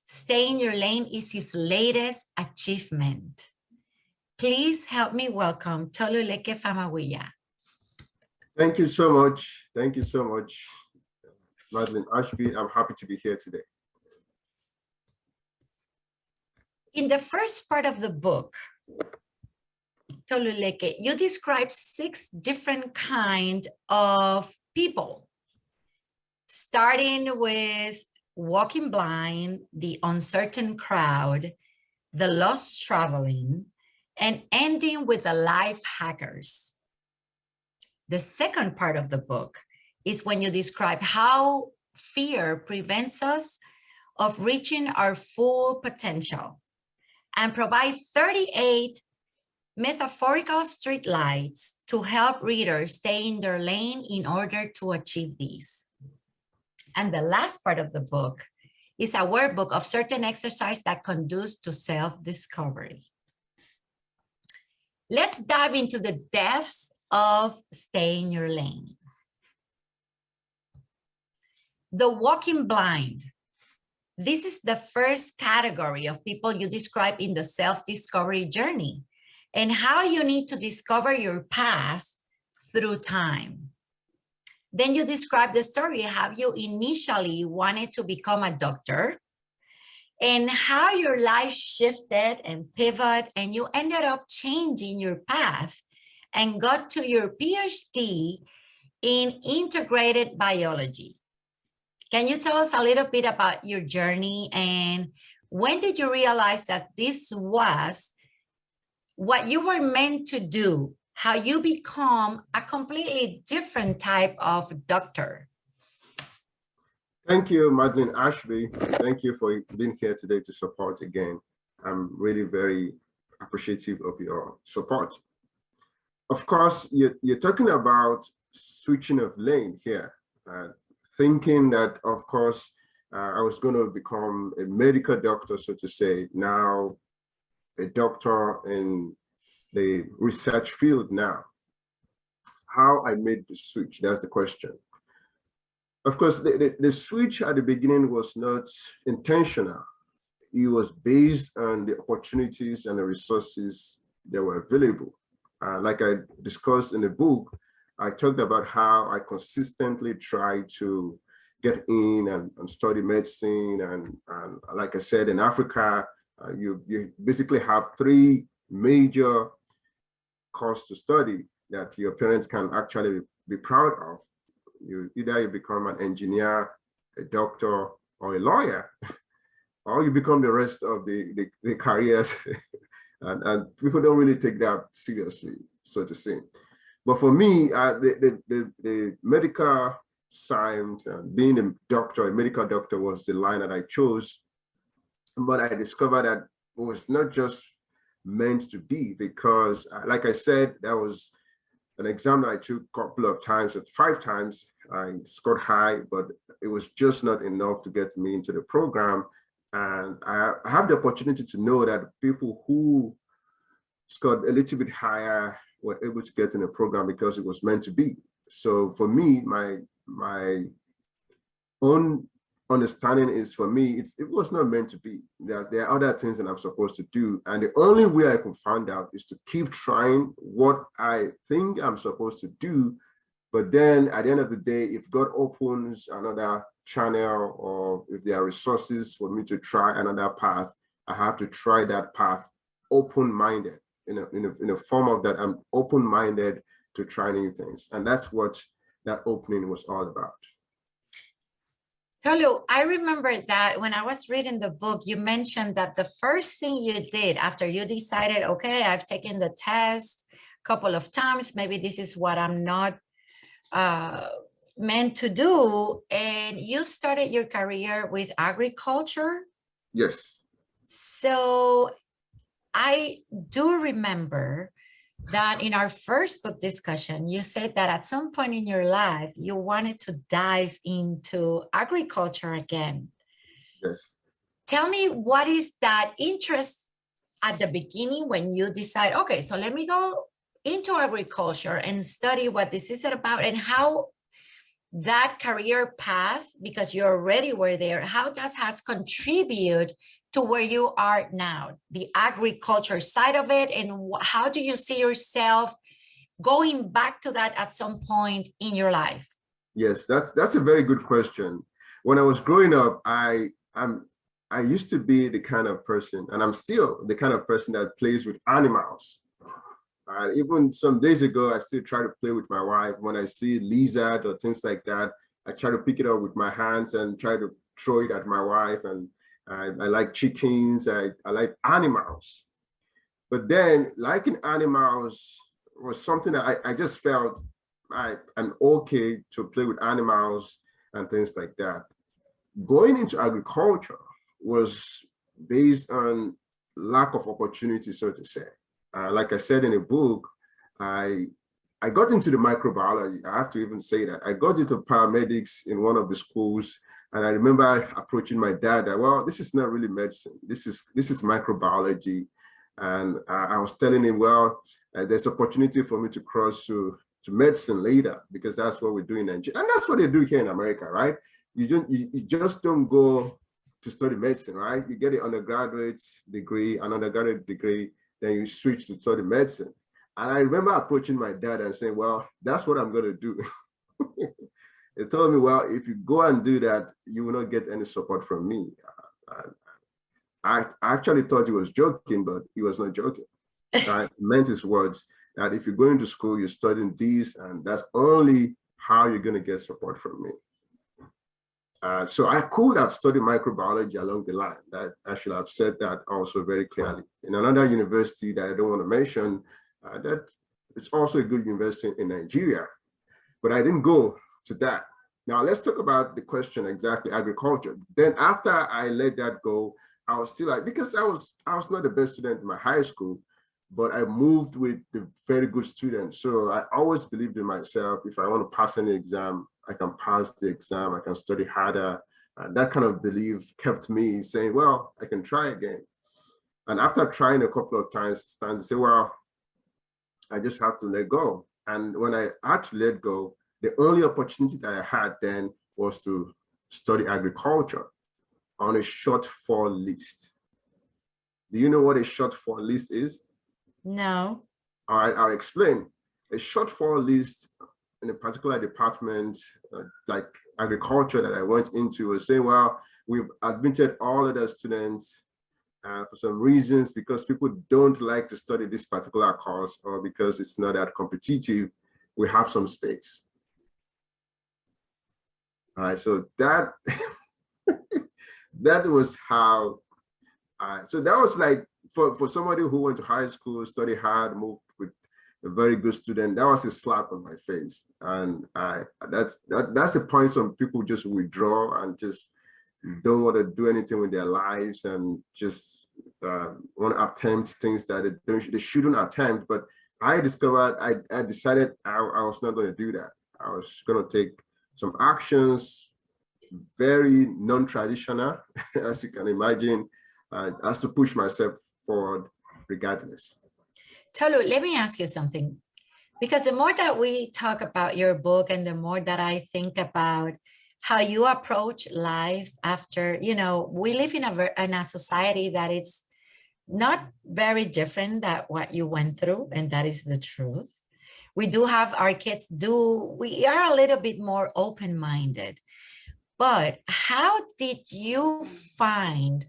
Stay in Your Lane is his latest achievement. Please help me welcome Toluleke Famawiya. Thank you so much. Thank you so much, Madeline Ashby. I'm happy to be here today. In the first part of the book, Toluleke, you describe 6 different kinds of people, starting with walking blind, the uncertain crowd, the lost traveling, and ending with the life hackers. The second part of the book is when you describe how fear prevents us of reaching our full potential and provide 38 metaphorical streetlights to help readers stay in their lane in order to achieve these. And the last part of the book is a workbook of certain exercise that conduce to self-discovery. Let's dive into the depths of Stay in Your Lane. The walking blind. This is the first category of people you describe in the self-discovery journey and how you need to discover your path through time. Then you describe the story, how you initially wanted to become a doctor and how your life shifted and pivoted and you ended up changing your path and got to your PhD in integrated biology. Can you tell us a little bit about your journey and when did you realize that this was what you were meant to do, how you become a completely different type of doctor? Thank you, Madeline Ashby. Thank you for being here today to support again. I'm really very appreciative of your support. Of course, you're talking about switching of lane here, thinking that, of course, I was going to become a medical doctor, so to say, now a doctor in the research field now. How I made the switch, that's the question. Of course, the switch at the beginning was not intentional. It was based on the opportunities and the resources that were available. Like I discussed in the book, I talked about how I consistently tried to get in and study medicine. And like I said, in Africa, you basically have 3 major courses to study that your parents can actually be proud of. Either you become an engineer, a doctor, or a lawyer, or you become the rest of the careers. and people don't really take that seriously, so to say. But for me, the medical science and being a doctor, a medical doctor was the line that I chose. But I discovered that it was not just meant to be because, like I said, that was an exam that I took a couple of times, 5 times. I scored high, but it was just not enough to get me into the program. And I have the opportunity to know that people who scored a little bit higher were able to get in the program because it was meant to be. So for me, my own understanding is, for me, it was not meant to be. There are other things that I'm supposed to do. And the only way I could find out is to keep trying what I think I'm supposed to do. But then at the end of the day, if God opens another channel or if there are resources for me to try another path, I have to try that path open-minded, in a form of that I'm open-minded to try new things. And that's what that opening was all about. Tolu, I remember that when I was reading the book, you mentioned that the first thing you did after you decided, okay, I've taken the test a couple of times, maybe this is what I'm not meant to do, and you started your career with agriculture? Yes. So I do remember that in our first book discussion, you said that at some point in your life, you wanted to dive into agriculture again. Yes. Tell me, what is that interest at the beginning when you decide, okay, so let me go into agriculture and study what this is about, and how that career path, because you already were there, how that has contributed to where you are now, the agriculture side of it, and how do you see yourself going back to that at some point in your life? Yes, that's a very good question. When I was growing up, I used to be the kind of person, and I'm still the kind of person that plays with animals. Even some days ago, I still try to play with my wife. When I see lizard or things like that, I try to pick it up with my hands and try to throw it at my wife. And I like chickens. I like animals. But then liking animals was something that I just felt I'm okay to play with animals and things like that. Going into agriculture was based on lack of opportunity, so to say. Like I said in a book, I got into the microbiology. I have to even say that. I got into paramedics in one of the schools, and I remember approaching my dad that, well, this is not really medicine. This is microbiology. And I was telling him, well, there's opportunity for me to cross to medicine later, because that's what we're doing in Nigeria. And that's what they do here in America, right? You just don't go to study medicine, right? You get an undergraduate degree, an undergraduate degree, then you switch to study medicine. And I remember approaching my dad and saying, well, that's what I'm going to do. He told me, well, if you go and do that, you will not get any support from me. I actually thought he was joking, but he was not joking. Right? He meant his words that if you're going to school, you're studying these, and that's only how you're going to get support from me. So I could have studied microbiology along the line. That I should have said that also very clearly. In another university that I don't want to mention, that it's also a good university in Nigeria, but I didn't go to that. Now let's talk about the question exactly, agriculture. Then after I let that go, I was still like, because I was not the best student in my high school, but I moved with the very good students. So I always believed in myself. If I want to pass any exam, I can pass the exam, I can study harder. That kind of belief kept me saying, well, I can try again. And after trying a couple of times, it's time to say, well, I just have to let go. And when I had to let go, the only opportunity that I had then was to study agriculture on a shortfall list. Do you know what a shortfall list is? No. All right, I'll explain. A shortfall list in a particular department, like agriculture that I went into, was saying, well, we've admitted all of the students for some reasons, because people don't like to study this particular course, or because it's not that competitive, we have some space. All right, so that that was how, so that was like, for somebody who went to high school, study hard, moved with a very good student, that was a slap on my face. And that's the point some people just withdraw and just don't want to do anything with their lives, and just want to attempt things that they shouldn't attempt. But I discovered, I decided I was not going to do that. I was going to take some actions, very non-traditional, as you can imagine, as to push myself forward regardless. Tolu, let me ask you something, because the more that we talk about your book and the more that I think about how you approach life after, we live in a society that it's not very different than what you went through, and that is the truth. We do have our kids we are a little bit more open-minded, but how did you find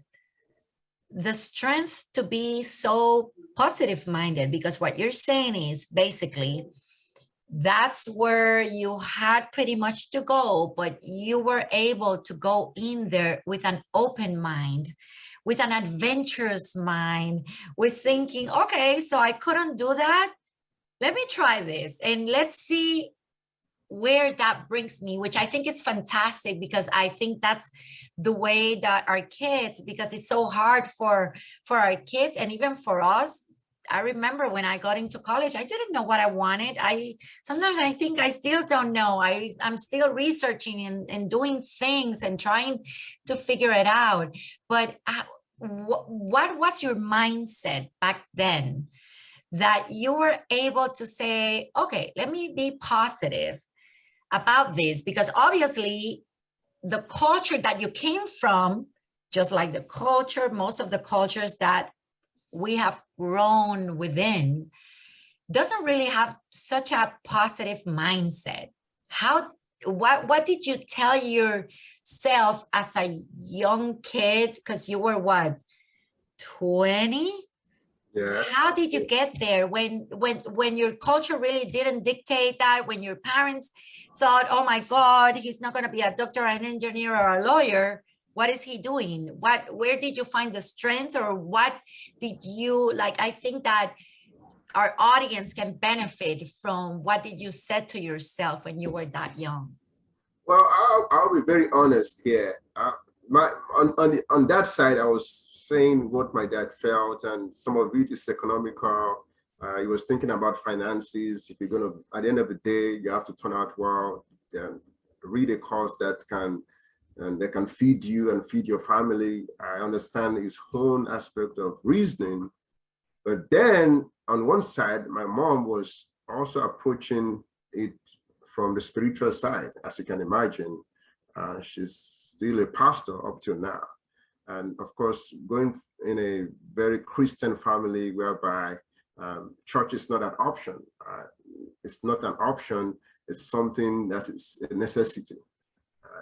the strength to be so positive-minded? Because what you're saying is basically that's where you had pretty much to go, but you were able to go in there with an open mind, with an adventurous mind, with thinking, okay, so I couldn't do that. Let me try this and let's see where that brings me, which I think is fantastic, because I think that's the way that our kids, because it's so hard for our kids and even for us. I remember when I got into college, I didn't know what I wanted. Sometimes I think I still don't know. I'm still researching and doing things and trying to figure it out. But what was your mindset back then that you were able to say, okay, let me be positive. about this? Because obviously the culture that you came from, just like the culture, most of the cultures that we have grown within, doesn't really have such a positive mindset. How, what did you tell yourself as a young kid? Because you were what, 20? Yeah. How did you get there when your culture really didn't dictate that, when your parents thought, oh my God, he's not going to be a doctor, an engineer, or a lawyer? What is he doing? Where did you find the strength, or what did you like? I think that our audience can benefit from what did you said to yourself when you were that young. Well, I'll be very honest here. On that side, I was saying what my dad felt, and some of it is economical. He was thinking about finances. If you're gonna, at the end of the day, you have to turn out well, read a course that can, and they can feed you and feed your family. I understand his own aspect of reasoning, but then on one side, my mom was also approaching it from the spiritual side, as you can imagine. She's still a pastor up till now. And of course, going in a very Christian family whereby church is not an option. It's not an option, it's something that is a necessity.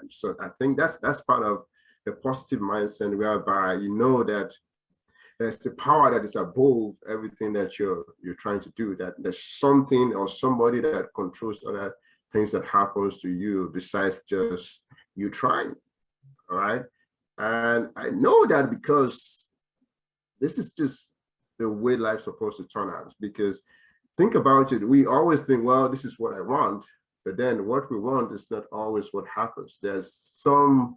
So I think that's part of the positive mindset whereby you know that there's the power that is above everything that you're trying to do, that there's something or somebody that controls other things that happens to you besides just you trying. All right. And I know that because this is just the way life's supposed to turn out. Because think about it, we always think, well, this is what I want, but then what we want is not always what happens. There's some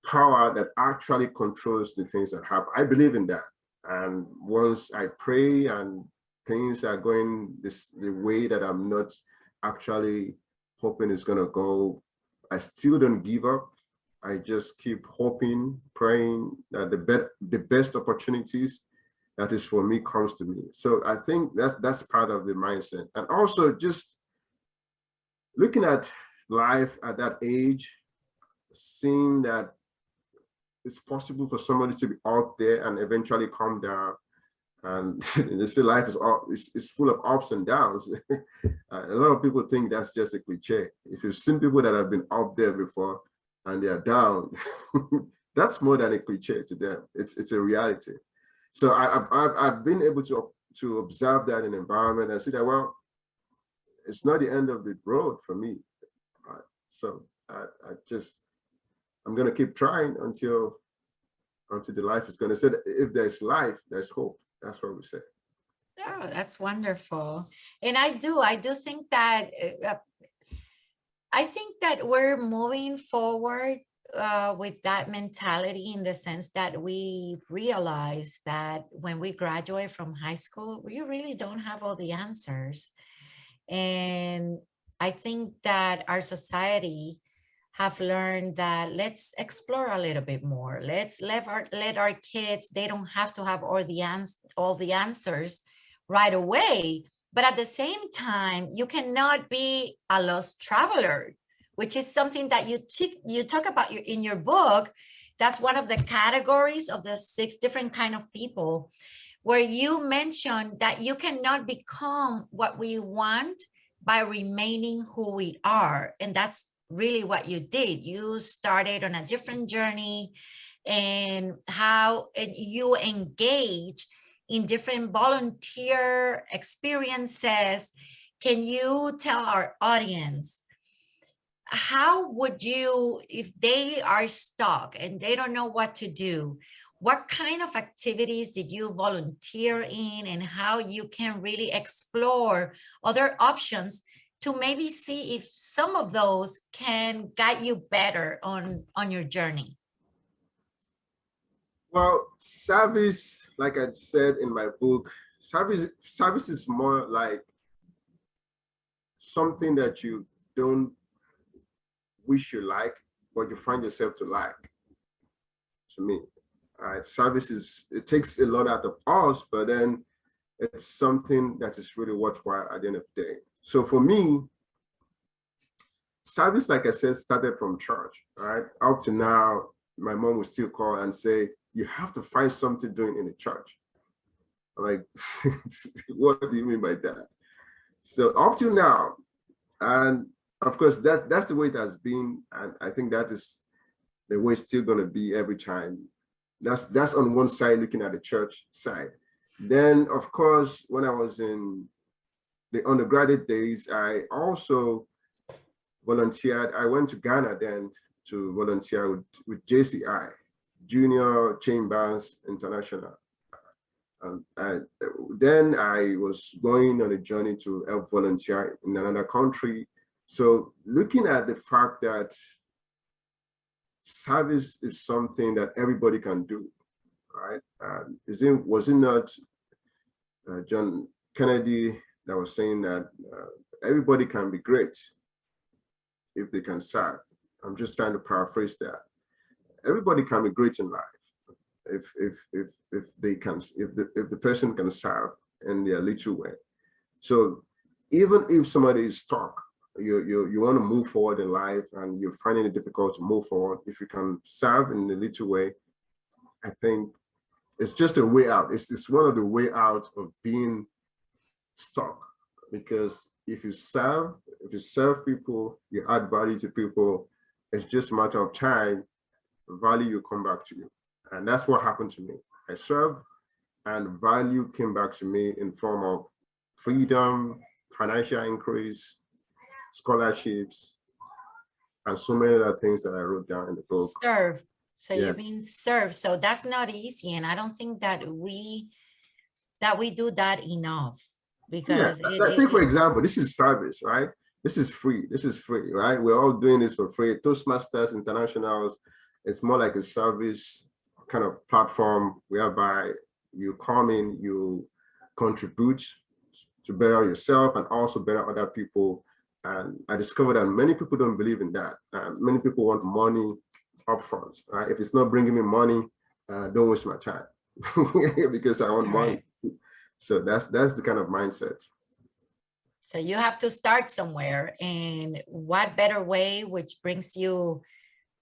power that actually controls the things that happen. I believe in that. And once I pray and things are going the way that I'm not actually hoping it's gonna go, I still don't give up. I just keep hoping, praying that the best opportunities that is for me comes to me. So I think that's part of the mindset. And also just looking at life at that age, seeing that it's possible for somebody to be out there and eventually come down. And they say life is full of ups and downs. A lot of people think that's just a cliche. If you've seen people that have been up there before and they are down, that's more than a cliche to them. It's a reality. So I've been able to observe that in environment and see that, well, it's not the end of the road for me. So I'm gonna keep trying until the life is gonna say that if there's life, there's hope. That's what we say. Oh, that's wonderful. And I do think that we're moving forward with that mentality, in the sense that we realize that when we graduate from high school, we really don't have all the answers. And I think that our society have learned that let's explore a little bit more. Let's let our kids, they don't have to have all the answers right away. But at the same time, you cannot be a lost traveler, which is something that you talk about in your book. That's one of the categories of the 6 different kind of people, where you mentioned that you cannot become what we want by remaining who we are. And that's really what you did. You started on a different journey, and you engage in different volunteer experiences. Can you tell our audience, how would you, if they are stuck and they don't know what to do, what kind of activities did you volunteer in, and how you can really explore other options to maybe see if some of those can guide you better on your journey? Well, service, like I said in my book, service is more like something that you don't wish you like, but you find yourself to like. To me, service it takes a lot out of us, but then it's something that is really worthwhile at the end of the day. So for me, service, like I said, started from church, right? Up to now, my mom would still call and say, you have to find something doing in the church. I'm like, what do you mean by that? So up to now, and of course, that's the way it has been. And I think that is the way it's still going to be every time. That's on one side, looking at the church side. Then, of course, when I was in the undergraduate days, I also volunteered. I went to Ghana then to volunteer with JCI, Junior Chambers International. And then I was going on a journey to help volunteer in another country. So looking at the fact that service is something that everybody can do, right? Was it not John Kennedy that was saying that everybody can be great if they can serve? I'm just trying to paraphrase that. Everybody can be great in life if they can, if the person can serve in their little way. So even if somebody is stuck, you want to move forward in life and you're finding it difficult to move forward, if you can serve in a little way, I think it's just a way out. It's one of the way out of being stuck. Because if you serve people, you add value to people, it's just a matter of time, value will come back to you. And that's what happened to me. I served and value came back to me in form of freedom, financial increase, scholarships, and so many other things that I wrote down in the book. Serve. So Yeah. you've been served. So that's not easy. And I don't think that we do that enough, because Take for example, this is service, right? This is free, right? We're all doing this for free. Toastmasters Internationals, it's more like a service kind of platform whereby you come in, you contribute to better yourself and also better other people. And I discovered that many people don't believe in that. Many people want money upfront, right? If it's not bringing me money, don't waste my time because I want money. So that's the kind of mindset. So you have to start somewhere, and what better way which brings you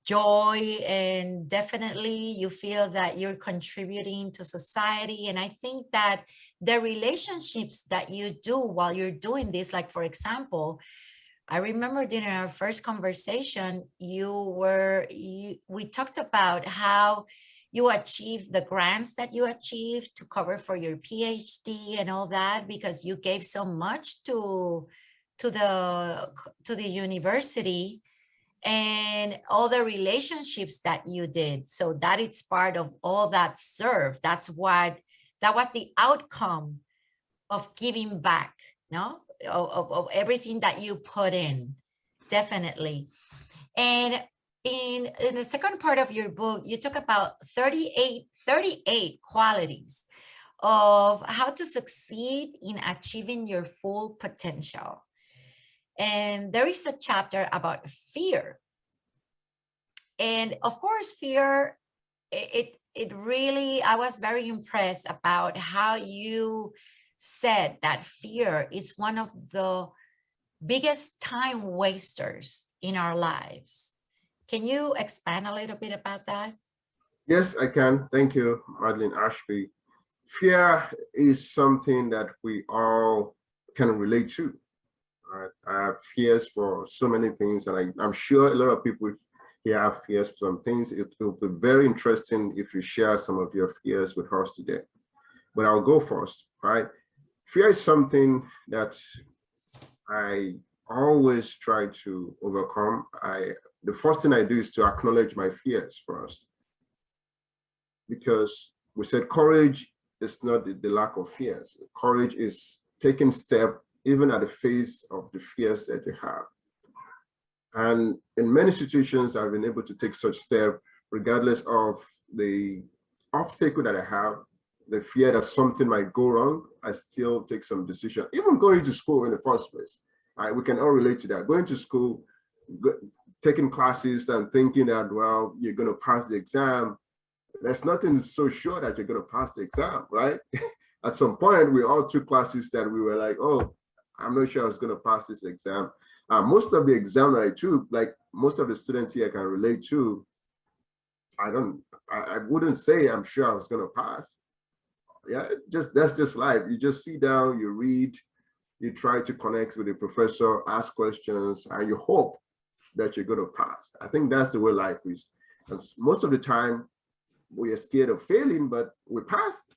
joy, and definitely you feel that you're contributing to society. And I think that the relationships that you do while you're doing this, like for example, I remember in our first conversation, we talked about how you achieved the grants that you achieved to cover for your PhD and all that, because you gave so much to the university, and all the relationships that you did. So that it's part of all that serve. That was the outcome of giving back, no? Of everything that you put in, definitely. And in the second part of your book, you talk about 38 qualities of how to succeed in achieving your full potential. And there is a chapter about fear. And of course, fear, it really, I was very impressed about how you said that fear is one of the biggest time wasters in our lives. Can you expand a little bit about that? Yes, I can. Thank you, Madeline Ashby. Fear is something that we all can relate to. Right? I have fears for so many things, and I'm sure a lot of people here have fears for some things. It will be very interesting if you share some of your fears with us today. But I'll go first, right? Fear is something that I always try to overcome. The first thing I do is to acknowledge my fears first, because we said courage is not the lack of fears. Courage is taking step even at the face of the fears that you have. And in many situations, I've been able to take such step regardless of the obstacle that I have, the fear that something might go wrong. I still take some decision. Even going to school in the first place, right? We can all relate to that. Going to school, taking classes and thinking that, well, you're going to pass the exam. There's nothing so sure that you're going to pass the exam, right? At some point, we all took classes that we were like, oh, I'm not sure I was going to pass this exam. Most of the exam that I took, like most of the students here I can relate to, I wouldn't say I'm sure I was going to pass. Yeah, that's just life. You just sit down, you read, you try to connect with the professor, ask questions, and you hope that you're going to pass. I think that's the way life is. And most of the time, we are scared of failing, but we passed.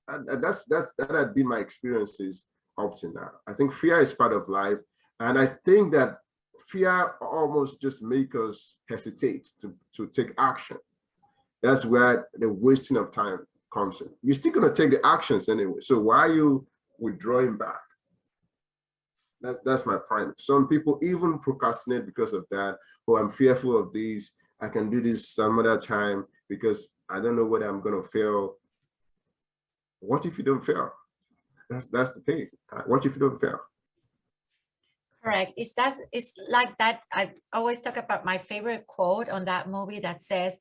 And that had been my experiences up to now. I think fear is part of life, and I think that fear almost just make us hesitate to take action. That's where the wasting of time comes in. You're still going to take the actions anyway. So why are you withdrawing back? That's my point. Some people even procrastinate because of that. Oh, I'm fearful of this. I can do this some other time because I don't know whether I'm going to fail. What if you don't fail? That's the thing. What if you don't fail? Correct. It's like that. I always talk about my favorite quote on that movie that says,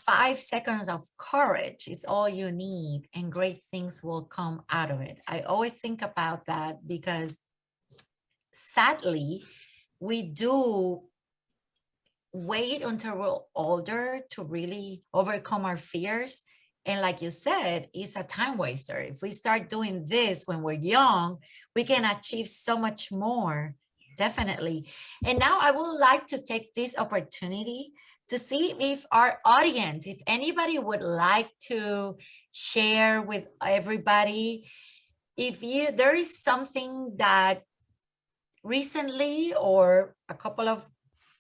5 seconds of courage is all you need and great things will come out of it. I always think about that because sadly, we do wait until we're older to really overcome our fears. And like you said, it's a time waster. If we start doing this when we're young, we can achieve so much more. Definitely. And now I would like to take this opportunity to see if our audience, if anybody would like to share with everybody, if there is something that recently or a couple of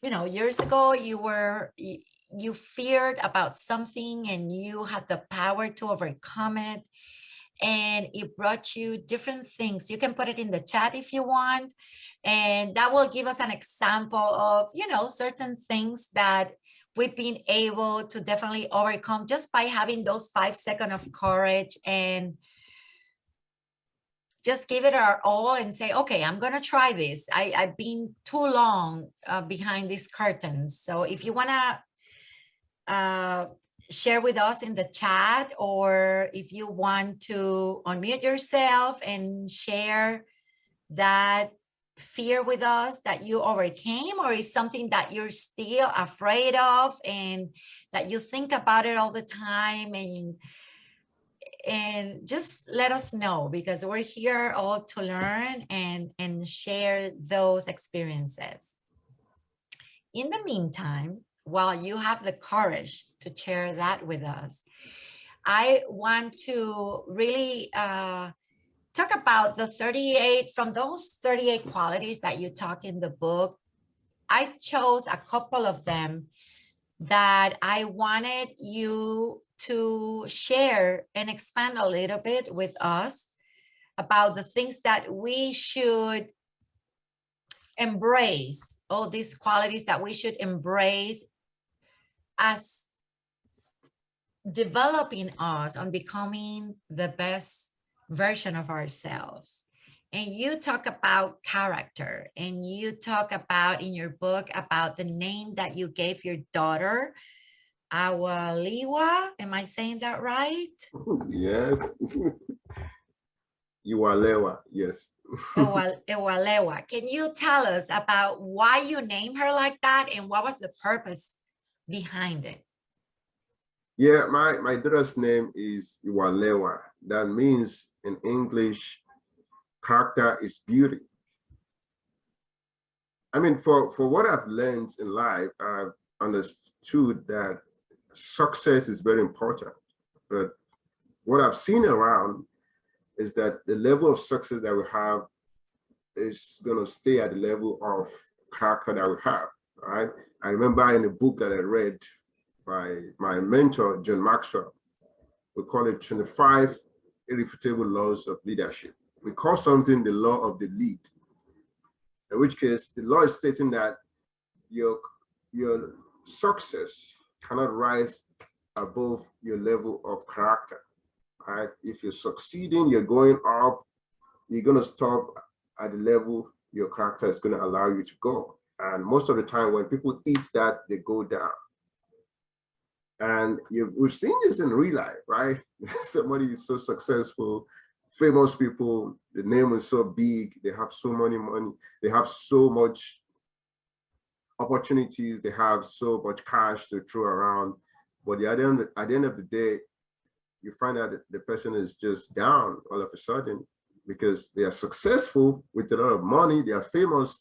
years ago you feared about something and you had the power to overcome it, and it brought you different things. You can put it in the chat if you want, and that will give us an example of certain things that we've been able to definitely overcome just by having those 5 seconds of courage and just give it our all and say, okay, I'm going to try this. I've been too long behind these curtains. So if you want to share with us in the chat, or if you want to unmute yourself and share that fear with us that you overcame, or is something that you're still afraid of and that you think about it all the time, and just let us know, because we're here all to learn and share those experiences. In the meantime, while you have the courage to share that with us, I want to really talk about the 38, from those 38 qualities that you talk in the book. I chose a couple of them that I wanted you to share and expand a little bit with us about the things that we should embrace, all these qualities that we should embrace as developing us on becoming the best version of ourselves. And you talk about character, and you talk about in your book about the name that you gave your daughter, Awaliwa. Am I saying that right? Yes. Iwalewa, yes. Ewalewa. Can you tell us about why you named her like that and what was the purpose behind it? Yeah, my daughter's name is Iwalewa. That means in English, character is beauty. I mean, for what I've learned in life, I've understood that success is very important. But what I've seen around is that the level of success that we have is going to stay at the level of character that we have, right? I remember in a book that I read by my mentor, John Maxwell, we call it 25 Irrefutable Laws of Leadership. We call something the law of the lead, in which case the law is stating that your success cannot rise above your level of character, right? If you're succeeding, you're going up, you're going to stop at the level your character is going to allow you to go. And most of the time when people eat that, they go down. And we've seen this in real life, right? Somebody is so successful, famous people, the name is so big, they have so many money, they have so much opportunities, they have so much cash to throw around. But at the end of the day, you find out that the person is just down all of a sudden because they are successful with a lot of money, they are famous,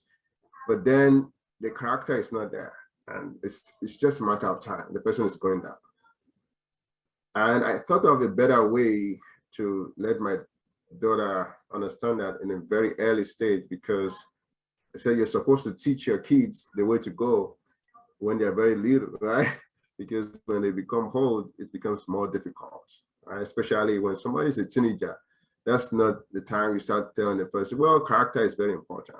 but then the character is not there. And it's just a matter of time. The person is going down. And I thought of a better way to let my daughter understand that in a very early stage, because I said you're supposed to teach your kids the way to go when they're very little, right? Because when they become old, it becomes more difficult, right? Especially when somebody is a teenager. That's not the time you start telling the person, well, character is very important.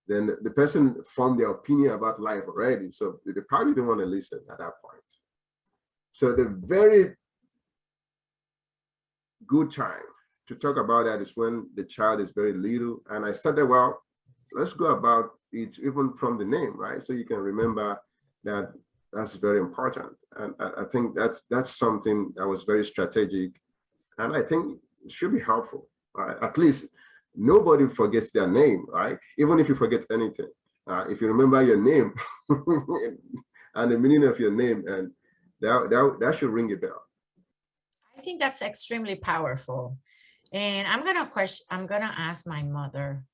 Then the person formed their opinion about life already, so they probably don't want to listen at that point. So the very good time to talk about that is when the child is very little. And I started, well, let's go about it even from the name, right? So you can remember that that's very important. And I think that's something that was very strategic. And I think it should be helpful, right? At least nobody forgets their name, right? Even if you forget anything, if you remember your name and the meaning of your name, and that should ring a bell. I think that's extremely powerful. And I'm gonna ask my mother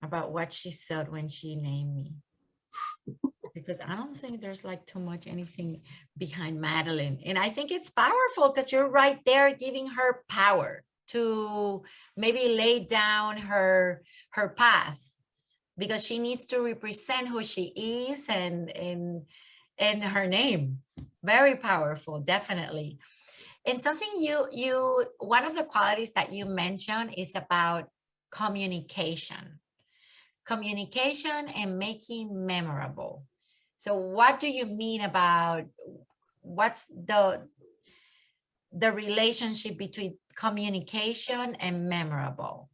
about what she said when she named me. Because I don't think there's like too much anything behind Madeline. And I think it's powerful because you're right there giving her power to maybe lay down her path, because she needs to represent who she is and her name. Very powerful, definitely. And something one of the qualities that you mentioned is about communication and making memorable. So what do you mean about what's the relationship between communication and memorable?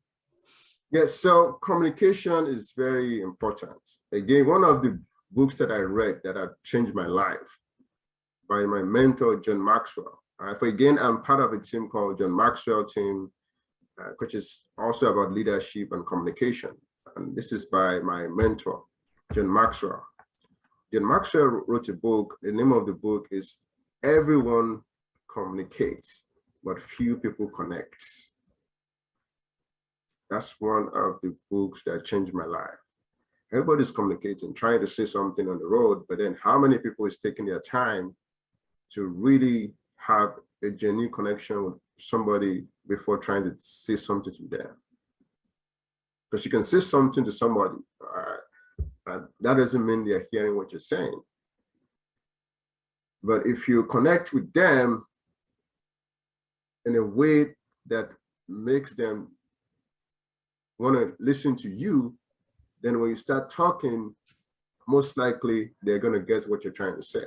Yes, so communication is very important. Again, one of the books that I read that have changed my life by my mentor, John Maxwell. Again, I'm part of a team called John Maxwell team, which is also about leadership and communication. And this is by my mentor, John Maxwell. John Maxwell wrote a book. The name of the book is Everyone Communicates, but Few People Connect. That's one of the books that changed my life. Everybody's communicating, trying to say something on the road, but then how many people is taking their time to really have a genuine connection with somebody before trying to say something to them? Because you can say something to somebody, that doesn't mean they're hearing what you're saying. But if you connect with them in a way that makes them want to listen to you, then when you start talking, most likely they're going to get what you're trying to say.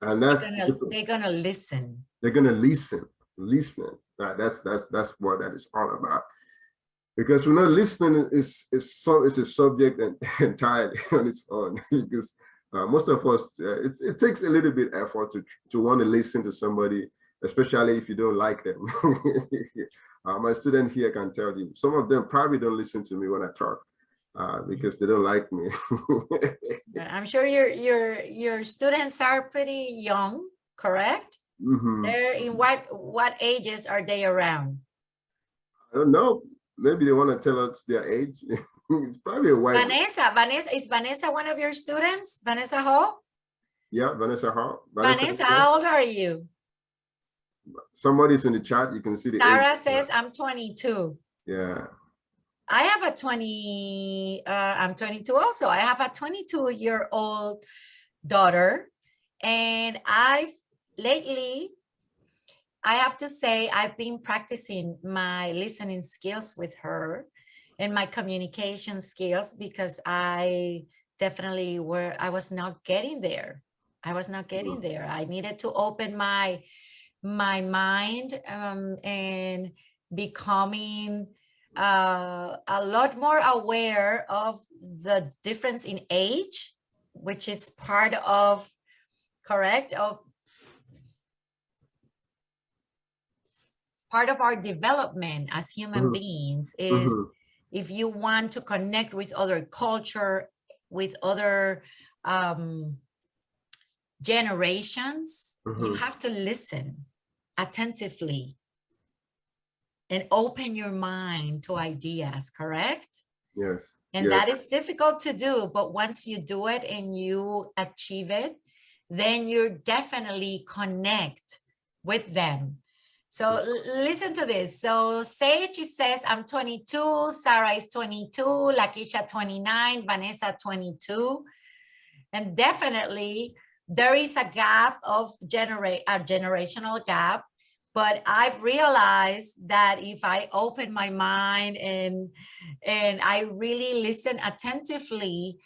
And that's they're gonna listen. They're gonna listen. Listening. That's what that is all about. Because listening is a subject entirely on its own. Because most of us, it takes a little bit effort to want to listen to somebody, especially if you don't like them. My student here can tell you, some of them probably don't listen to me when I talk because they don't like me. I'm sure your students are pretty young, correct? Mm-hmm. They're in what ages are they around? I don't know. Maybe they want to tell us their age. It's probably a white. Is Vanessa one of your students? Vanessa Hall? Yeah, Vanessa Hall. Vanessa, how old are you? Somebody's in the chat. You can see the Sarah age. says I'm 22. Yeah. I have a I'm 22 also. I have a 22-year-old daughter. And lately, I have to say, I've been practicing my listening skills with her and my communication skills, because I definitely I was not getting there. I needed to open my mind and becoming a lot more aware of the difference in age, which is part of part of our development as human beings is if you want to connect with other culture, with other generations, you have to listen attentively and open your mind to ideas, correct? Yes. And that is difficult to do, but once you do it and you achieve it, then you definitely connect with them. So listen to this. So Sage says, I'm 22, Sarah is 22, Lakeisha 29, Vanessa 22. And definitely there is a gap of generational gap. But I've realized that if I open my mind and I really listen attentively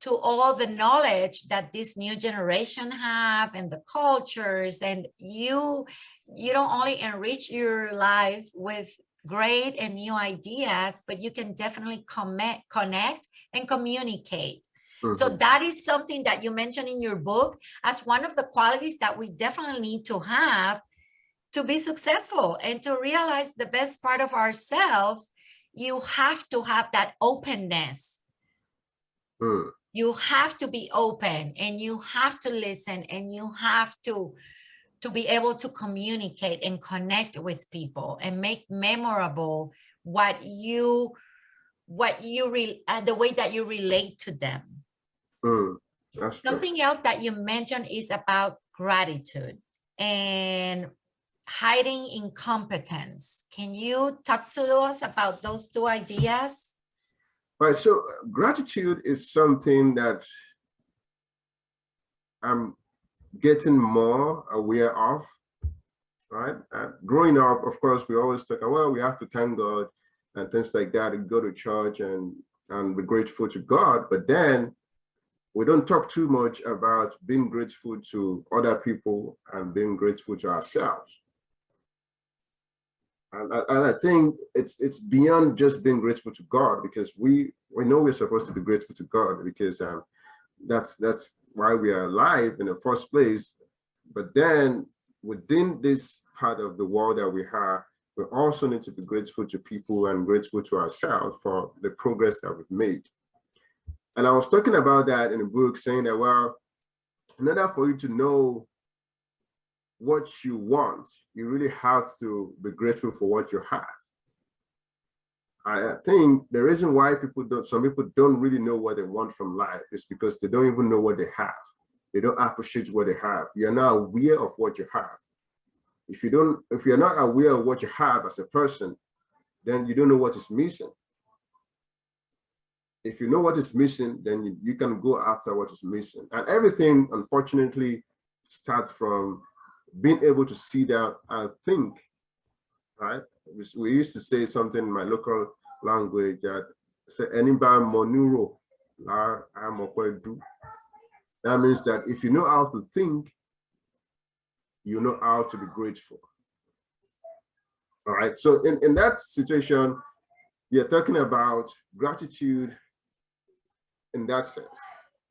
to all the knowledge that this new generation have and the cultures, and you don't only enrich your life with great and new ideas, but you can definitely connect and communicate. So that is something that you mentioned in your book as one of the qualities that we definitely need to have to be successful and to realize the best part of ourselves. You have to have that openness. You have to be open and you have to listen and you have to be able to communicate and connect with people and make memorable the way that you relate to them. Something else that you mentioned is about gratitude and hiding incompetence. Can you talk to us about those two ideas? Right. So gratitude is something that I'm getting more aware of. Right. Growing up, of course, we always talk, well, we have to thank God and things like that, and go to church and be grateful to God. But then we don't talk too much about being grateful to other people and being grateful to ourselves. And I think it's beyond just being grateful to God, because we know we're supposed to be grateful to God, because that's why we are alive in the first place. But then within this part of the world that we have, we also need to be grateful to people and grateful to ourselves for the progress that we've made. And I was talking about that in the book, saying that, well, in order for you to know what you want, you really have to be grateful for what you have. I think the reason why some people don't really know what they want from life is because they don't even know what they have. They don't appreciate what they have. You're not aware of what you have. If you're not aware of what you have as a person, then you don't know what is missing. If you know what is missing, then you can go after what is missing. And everything, unfortunately, starts from being able to sit down and think, right? We used to say something in my local language that say, anybody monuro, that means that if you know how to think, you know how to be grateful. All right. So in that situation, you're talking about gratitude in that sense.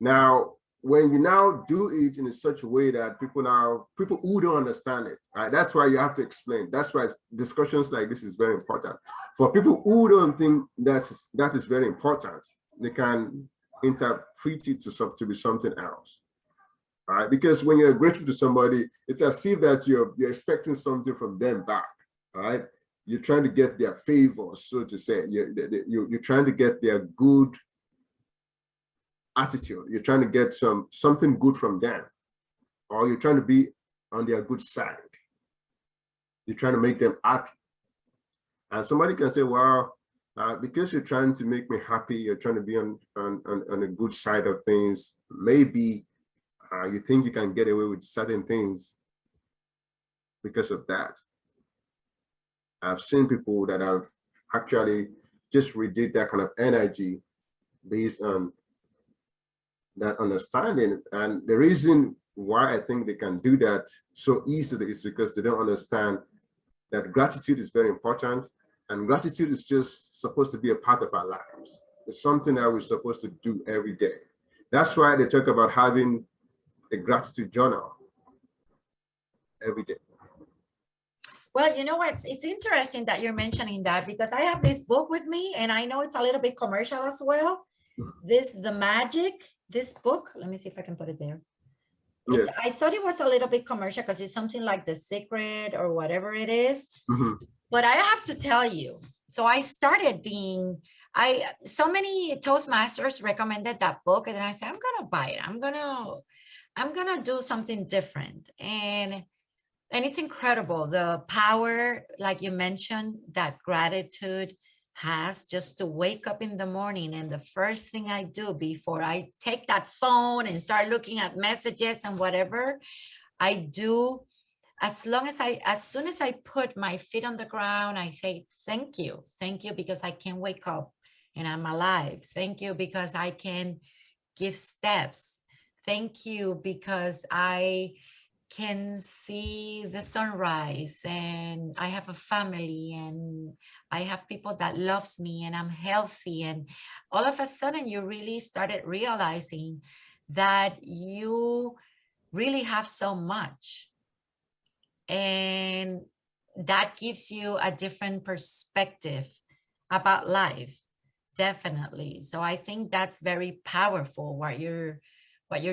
Now, when you now do it in such a way that people who don't understand it, right? That's why you have to explain. That's why discussions like this is very important. For people who don't think that is very important, they can interpret it to be something else. All right? Because when you're grateful to somebody, it's as if that you're expecting something from them back. All right? You're trying to get their favor, so to say. You're trying to get their good attitude. You're trying to get something good from them, or you're trying to be on their good side. You're trying to make them happy. And somebody can say, well, because you're trying to make me happy, you're trying to be on a good side of things, maybe you think you can get away with certain things because of that. I've seen people that have actually just redid that kind of energy based on that understanding. And the reason why I think they can do that so easily is because they don't understand that gratitude is very important, and gratitude is just supposed to be a part of our lives. It's something that we're supposed to do every day. That's why they talk about having a gratitude journal every day. Well, you know what? It's interesting that you're mentioning that because I have this book with me and I know it's a little bit commercial as well. This book, let me see if I can put it there. Yes. I thought it was a little bit commercial because it's something like The Secret or whatever it is. But I have to tell you, so I started so many Toastmasters recommended that book and I said, I'm going to buy it. I'm going to do something different. And it's incredible, the power, like you mentioned, that gratitude has, just to wake up in the morning. And the first thing I do before I take that phone and start looking at messages and whatever, I do, as soon as I put my feet on the ground, I say, thank you because I can wake up and I'm alive. Thank you because I can give steps. Thank you because I can see the sunrise and I have a family and I have people that loves me and I'm healthy. And all of a sudden you really started realizing that you really have so much. And that gives you a different perspective about life. Definitely. So I think that's very powerful what you're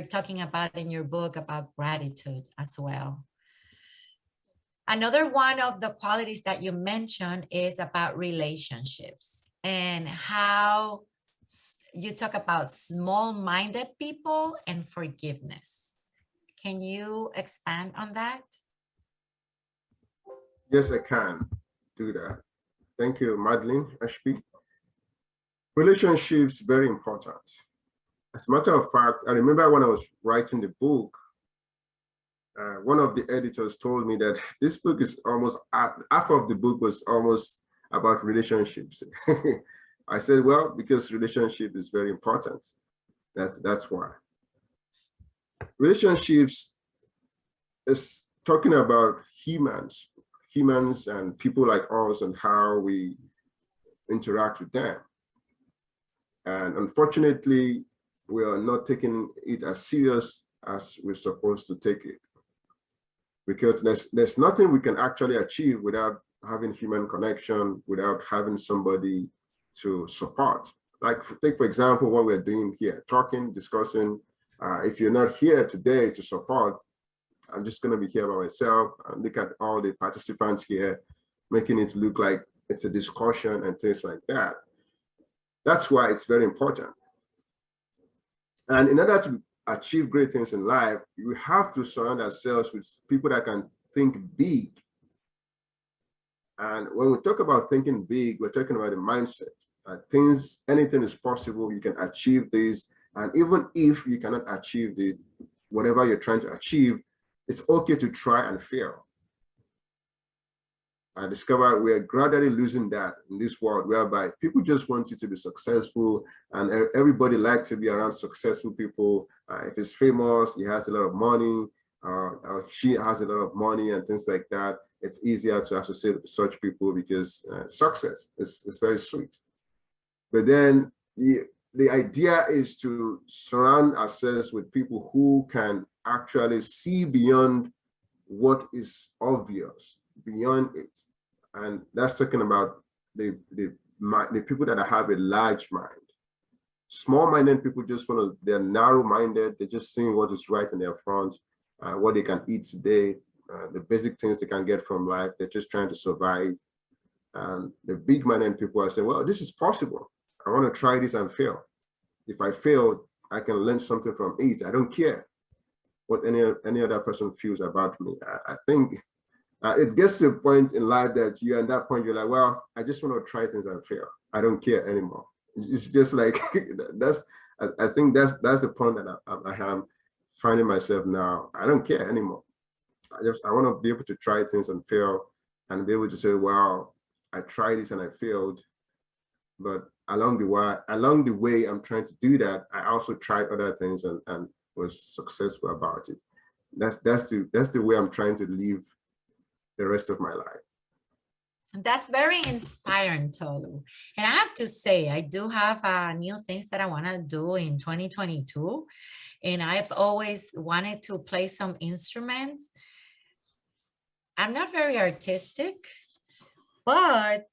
talking about in your book about gratitude as well. Another one of the qualities that you mentioned is about relationships and how you talk about small-minded people and forgiveness. Can you expand on that? Yes, I can do that. Thank you, Madeline Ashby. Relationships, very important. As a matter of fact, I remember when I was writing the book, one of the editors told me that this book is almost, half of the book was almost about relationships. I said, well, because relationship is very important. That's why. Relationships is talking about humans and people like us and how we interact with them. And unfortunately, we are not taking it as serious as we're supposed to take it. Because there's nothing we can actually achieve without having human connection, without having somebody to support. Like take, for example, what we're doing here, talking, discussing. If you're not here today to support, I'm just going to be here by myself and look at all the participants here, making it look like it's a discussion and things like that. That's why it's very important. And in order to achieve great things in life, we have to surround ourselves with people that can think big. And when we talk about thinking big, we're talking about the mindset. Anything is possible, you can achieve this. And even if you cannot achieve whatever you're trying to achieve, it's okay to try and fail. I discovered we're gradually losing that in this world, whereby people just want you to be successful, and everybody likes to be around successful people. If he's famous, he has a lot of money, or she has a lot of money and things like that. It's easier to associate with such people because success is very sweet. But then the idea is to surround ourselves with people who can actually see beyond what is obvious, beyond it. And that's talking about the people that have a large mind. Small-minded people they're narrow-minded, they're just seeing what is right in their front, what they can eat today, the basic things they can get from life. They're just trying to survive. And the big-minded people are saying, well, this is possible. I want to try this and fail. If I fail, I can learn something from it. I don't care what any other person feels about me. I think it gets to a point in life that you're at that point, you're like, well, I just want to try things and fail. I don't care anymore. It's just like, I think that's the point that I am finding myself now. I don't care anymore. I want to be able to try things and fail and be able to say, wow, I tried this and I failed. But along the way, I'm trying to do that. I also tried other things and was successful about it. That's the way I'm trying to live the rest of my life. That's very inspiring, Tolu. And I have to say, I do have new things that I want to do in 2022. And I've always wanted to play some instruments. I'm not very artistic, but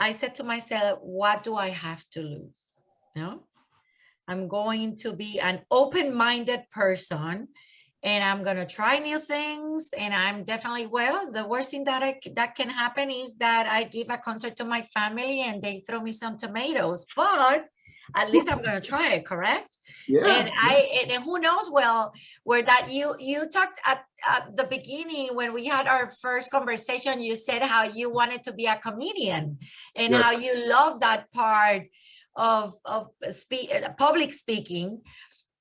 I said to myself, what do I have to lose? No, I'm going to be an open-minded person, and I'm going to try new things. And I'm definitely, well, the worst thing that can happen is that I give a concert to my family and they throw me some tomatoes, but at least I'm going to try it, correct? Yeah. And who knows, well, where that you talked at the beginning when we had our first conversation, you said how you wanted to be a comedian and Yes. how you love that part of public speaking.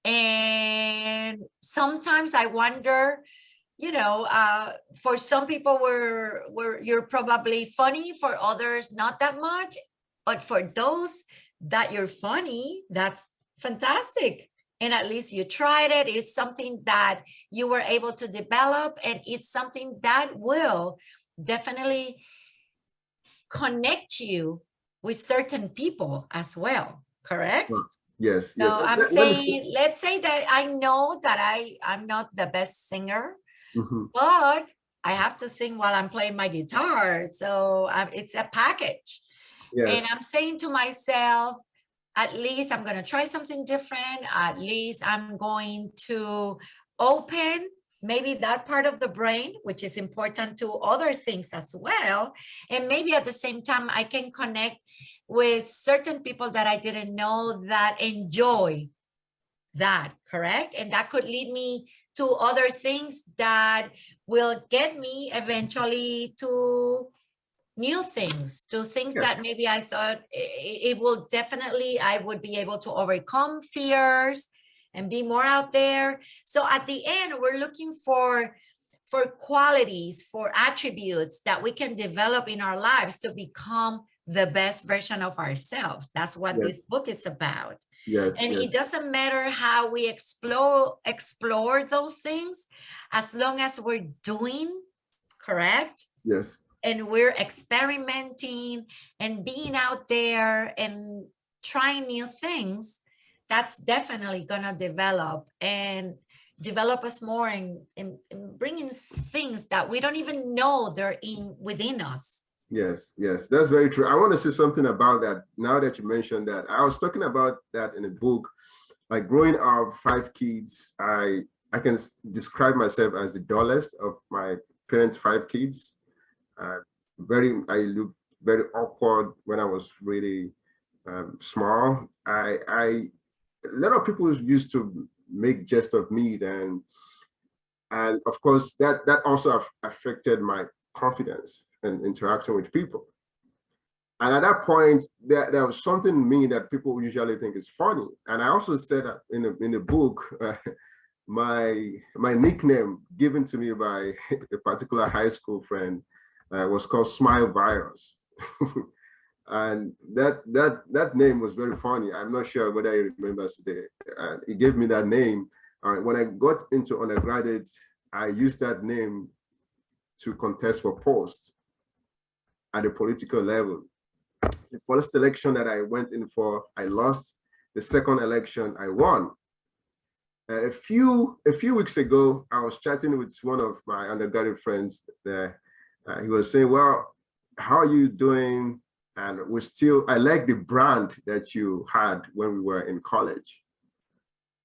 And sometimes I wonder, for some people where you're probably funny, for others not that much, but for those that you're funny, that's fantastic. And at least you tried it. It's something that you were able to develop, and it's something that will definitely connect you with certain people as well, correct? Yes. So Yes. I'm Let me say. saying, let's say that I know that I'm not the best singer, Mhm. but I have to sing while I'm playing my guitar. So it's a package. And Yes. I'm saying to myself, at least I'm going to try something different. At least I'm going to open maybe that part of the brain, which is important to other things as well. And maybe at the same time, I can connect with certain people that I didn't know that enjoy that, correct? And that could lead me to other things that will get me eventually to new things, to things Yes. that maybe I thought it will definitely, I would be able to overcome fears and be more out there. So at the end, we're looking for qualities, for attributes that we can develop in our lives to become the best version of ourselves. That's what Yes. this book is about. Yes. And Yes. it doesn't matter how we explore those things, as long as we're doing correct Yes. and we're experimenting and being out there and trying new things, that's definitely gonna develop us more and bringing things that we don't even know they're within us. Yes, yes, that's very true. I want to say something about that now that you mentioned that. I was talking about that in a book. Like growing up, five kids, I can describe myself as the dullest of my parents' five kids. Uh, I looked very awkward when I was really small. A lot of people used to make jest of me then, and of course that also affected my confidence and interacting with people. And at that point, there was something in me that people usually think is funny. And I also said that in the book, my nickname given to me by a particular high school friend was called Smile Virus. And that name was very funny. I'm not sure whether he remembers today. He gave me that name. When I got into undergraduate, I used that name to contest for posts at the political level. The first election that I went in for, I lost. The second election, I won. A few weeks ago, I was chatting with one of my undergraduate friends there. He was saying, "Well, how are you doing?" And I like the brand that you had when we were in college,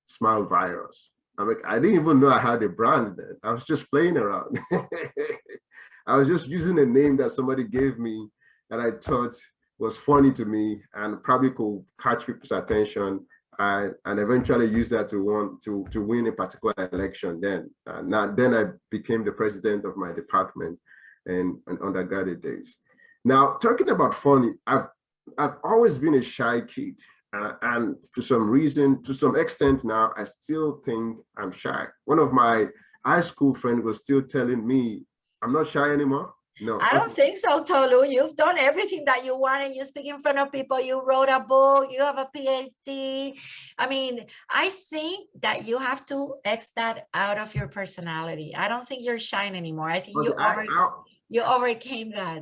Smile Virus. I'm like, I didn't even know I had a brand then. I was just playing around. I was just using a name that somebody gave me that I thought was funny to me and probably could catch people's attention, and eventually use that to win a particular election. Then I became the president of my department in undergraduate days. Now, talking about funny, I've always been a shy kid, and to some extent now, I still think I'm shy. One of my high school friends was still telling me, "I'm not shy anymore." No. I don't think so, Tolu. You've done everything that you wanted. You speak in front of people. You wrote a book. You have a PhD. I mean, I think that you have to X that out of your personality. I don't think you're shy anymore. I think Okay, you overcame that.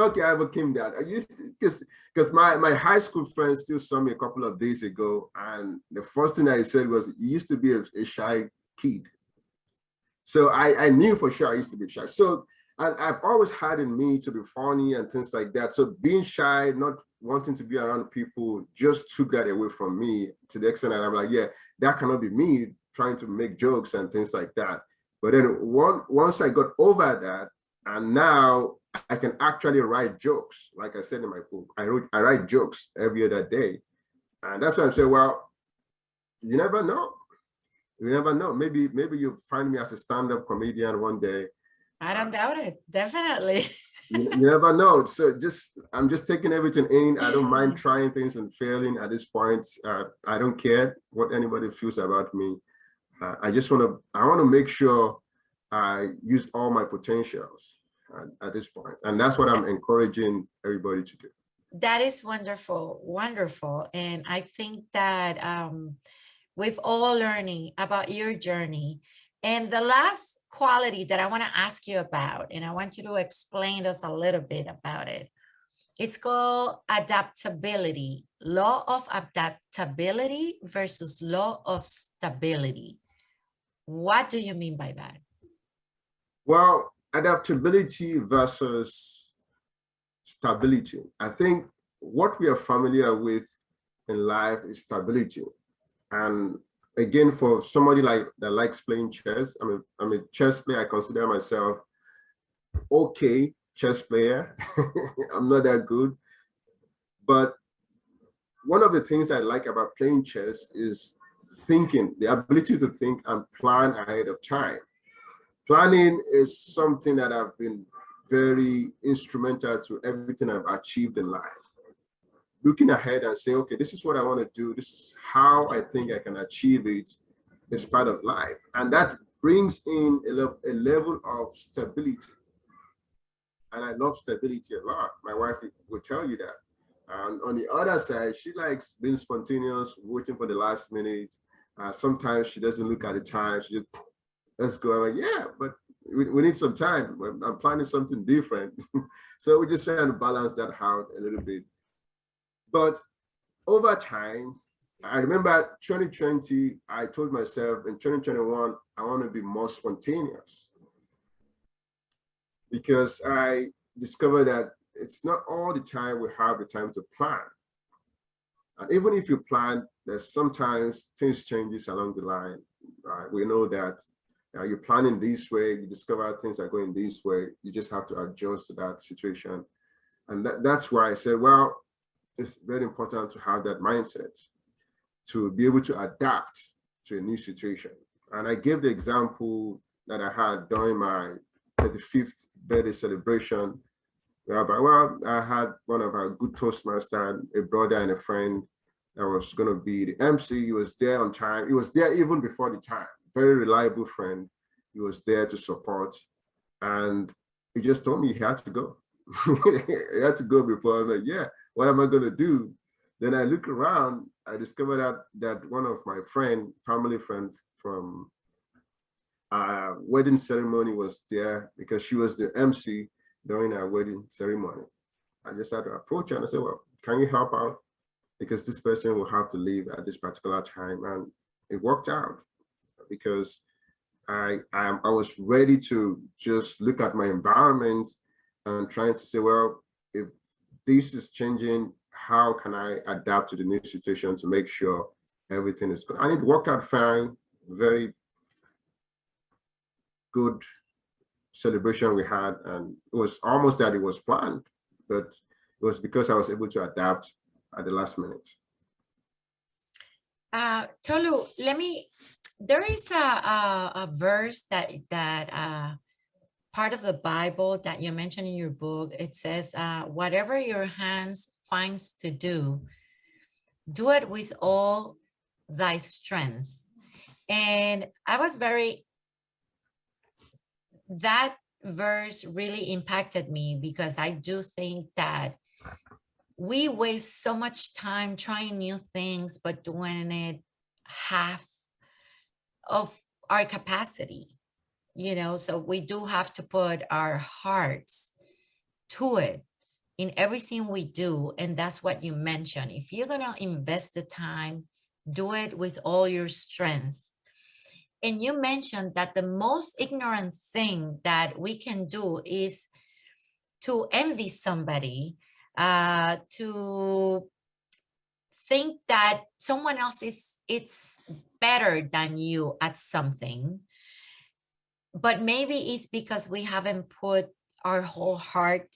okay, I overcame that. I used because my high school friends still saw me a couple of days ago, and the first thing I said was, "You used to be a shy kid." So I knew for sure I used to be shy. So And I've always had in me to be funny and things like that. So being shy, not wanting to be around people, just took that away from me to the extent that I'm like, yeah, that cannot be me trying to make jokes and things like that. But then once I got over that, and now I can actually write jokes. Like I said in my book, I write jokes every other day. And that's why I'm saying, well, you never know. You never know. Maybe you find me as a stand-up comedian one day. I don't doubt it. Definitely. You never know. So I'm just taking everything in. I don't mind trying things and failing at this point. I don't care what anybody feels about me. I want to make sure I use all my potentials at this point. And that's what I'm encouraging everybody to do. That is wonderful, wonderful. And I think that we've all learning about your journey. And the last quality that I want to ask you about, and I want you to explain to us a little bit about it. It's called adaptability, law of adaptability versus law of stability. What do you mean by that? Well, adaptability versus stability. I think what we are familiar with in life is stability. And again, for somebody that likes playing chess, I'm a chess player. I consider myself okay chess player. I'm not that good. But one of the things I like about playing chess is thinking, the ability to think and plan ahead of time. Planning is something that I've been very instrumental to everything I've achieved in life. Looking ahead and saying, okay, this is what I want to do. This is how I think I can achieve it as part of life. And that brings in a level of stability. And I love stability a lot. My wife will tell you that. And on the other side, she likes being spontaneous, waiting for the last minute. Sometimes she doesn't look at the time. She just, let's go. I'm like, yeah, but we need some time. I'm planning something different. So we're just trying to balance that out a little bit. But over time, I remember 2020, I told myself in 2021, I want to be more spontaneous, because I discovered that it's not all the time we have the time to plan. And even if you plan, there's sometimes things changes along the line. We know that you're planning this way, you discover things are going this way, you just have to adjust to that situation. And that's why I said, well, it's very important to have that mindset, to be able to adapt to a new situation. And I gave the example that I had during my 35th birthday celebration. Well, I had one of our good Toastmasters, a brother and a friend that was going to be the MC. He was there on time. He was there even before the time. Very reliable friend. He was there to support. And he just told me he had to go. He had to go before. I'm like, yeah, what am I going to do? Then I look around. I discovered that one of my family friends from wedding ceremony was there, because she was the MC during our wedding ceremony. I just had to approach her and I said, well, can you help out? Because this person will have to leave at this particular time. And it worked out, because I was ready to just look at my environment and trying to say, well, if this is changing, how can I adapt to the new situation to make sure everything is good? And it worked out fine. Very good celebration we had, and it was almost that it was planned, but it was because I was able to adapt at the last minute. Tolu, there is a verse that part of the Bible that you mentioned in your book. It says, whatever your hands finds to do it with all thy strength. And that verse really impacted me, because I do think that we waste so much time trying new things, but doing it half of our capacity, so we do have to put our hearts to it in everything we do. And that's what you mentioned. If you're going to invest the time, do it with all your strength. And you mentioned that the most ignorant thing that we can do is to envy somebody, to think that someone else it's better than you at something. But maybe it's because we haven't put our whole heart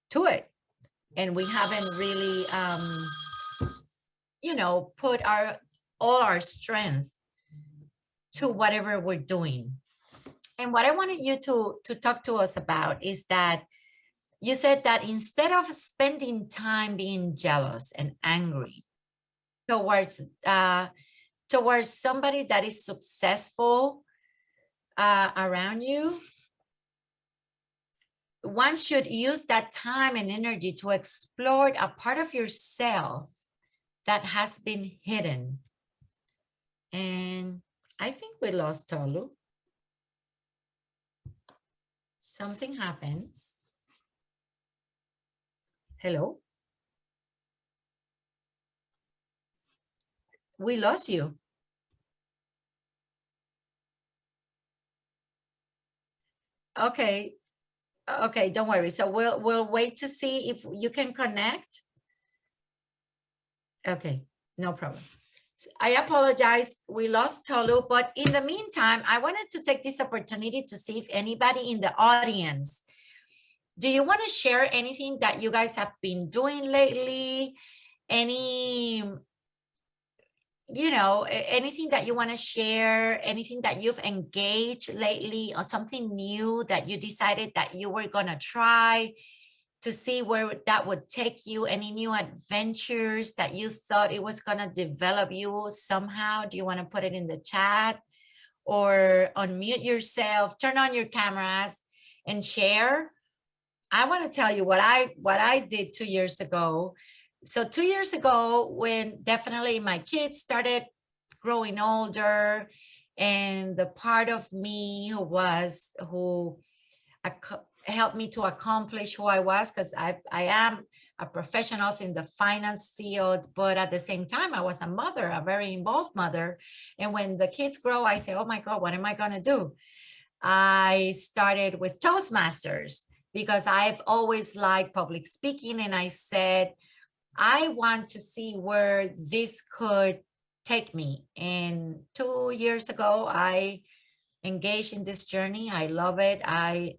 to it, and we haven't really put all our strength to whatever we're doing. And what I wanted you to talk to us about is that you said that instead of spending time being jealous and angry towards somebody that is successful around you, one should use that time and energy to explore a part of yourself that has been hidden. And I think we lost Tolu. Something happens. Hello? We lost you. Okay. Okay, don't worry. So we'll wait to see if you can connect. Okay, no problem. I apologize, we lost Tolu, but in the meantime, I wanted to take this opportunity to see if anybody in the audience, do you want to share anything that you guys have been doing lately? Any, anything that you want to share, anything that you've engaged lately, or something new that you decided that you were going to try to see where that would take you, any new adventures that you thought it was going to develop you somehow? Do you want to put it in the chat or unmute yourself, turn on your cameras and share? I want to tell you what I did 2 years ago. So 2 years ago, when definitely my kids started growing older, and the part of me who helped me to accomplish who I was, because I am a professional in the finance field, but at the same time, I was a mother, a very involved mother. And when the kids grow, I say, oh my God, what am I going to do? I started with Toastmasters because I've always liked public speaking. And I said, I want to see where this could take me. And 2 years ago, I engaged in this journey. I love it.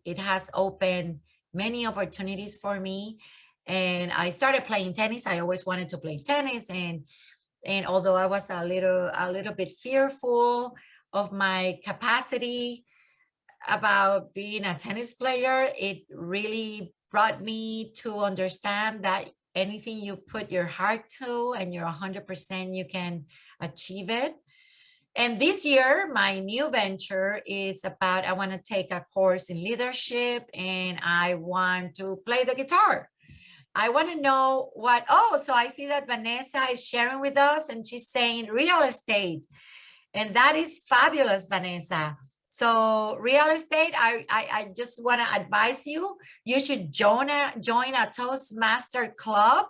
It has opened many opportunities for me. And I started playing tennis. I always wanted to play tennis. And although I was a little bit fearful of my capacity about being a tennis player, it really brought me to understand that anything you put your heart to and you're 100%, you can achieve it. And this year, my new venture is about, I want to take a course in leadership, and I want to play the guitar. I want to know so I see that Vanessa is sharing with us, and she's saying real estate. And that is fabulous, Vanessa. So real estate, I just want to advise you, you should join a Toastmaster club,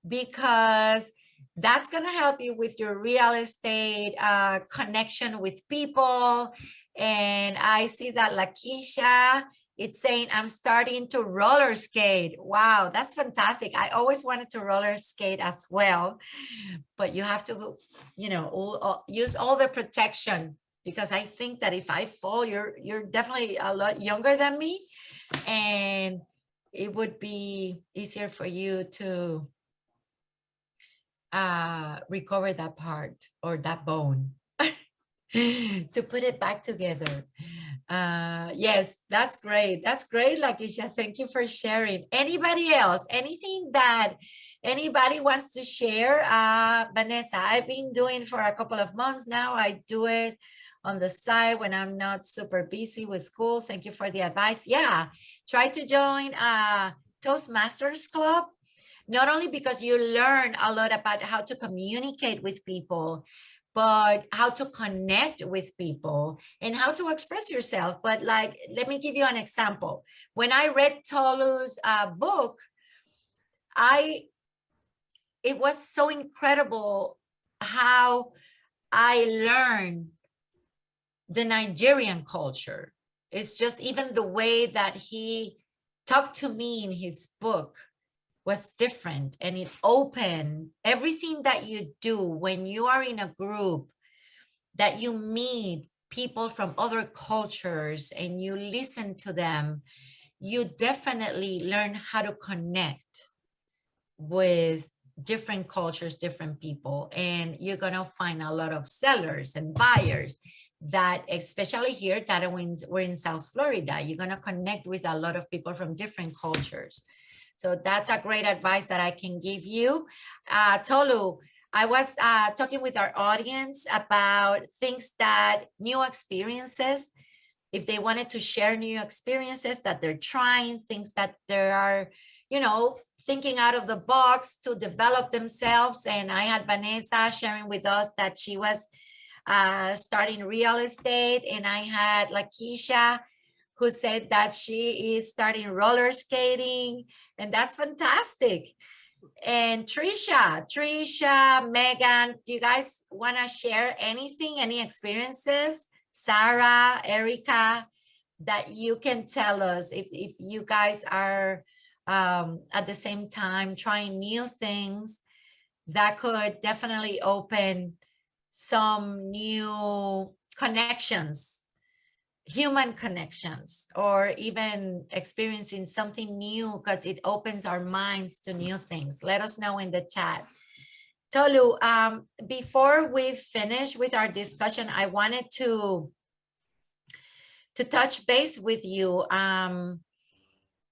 because that's going to help you with your real estate connection with people. And I see that Lakeisha, it's saying, I'm starting to roller skate. Wow, that's fantastic. I always wanted to roller skate as well, but you have to, use all the protection, because I think that if I fall, you're definitely a lot younger than me, and it would be easier for you to recover that part or that bone to put it back together. Yes, that's great. That's great, Lakeisha. Thank you for sharing. Anybody else? Anything that anybody wants to share? Vanessa, I've been doing for a couple of months now. I do it on the side when I'm not super busy with school. Thank you for the advice. Yeah, try to join Toastmasters Club. Not only because you learn a lot about how to communicate with people, but how to connect with people and how to express yourself. But like, let me give you an example. When I read Tolu's book, it was so incredible how I learned the Nigerian culture. It's just even the way that he talked to me in his book was different, and it opened everything that you do when you are in a group, that you meet people from other cultures and you listen to them. You definitely learn how to connect with different cultures, different people, and you're going to find a lot of sellers and buyers that, especially here, that we're in South Florida, you're going to connect with a lot of people from different cultures. So that's a great advice that I can give you. Tolu, I was talking with our audience about things that new experiences, if they wanted to share new experiences that they're trying, things that they are, thinking out of the box to develop themselves. And I had Vanessa sharing with us that she was starting real estate. And I had Lakeisha, who said that she is starting roller skating. And that's fantastic. And Trisha, Megan, do you guys want to share anything, any experiences? Sarah, Erica, that you can tell us if you guys are at the same time trying new things that could definitely open some new connections, human connections, or even experiencing something new, because it opens our minds to new things. Let us know in the chat. Tolu, before we finish with our discussion, I wanted to touch base with you.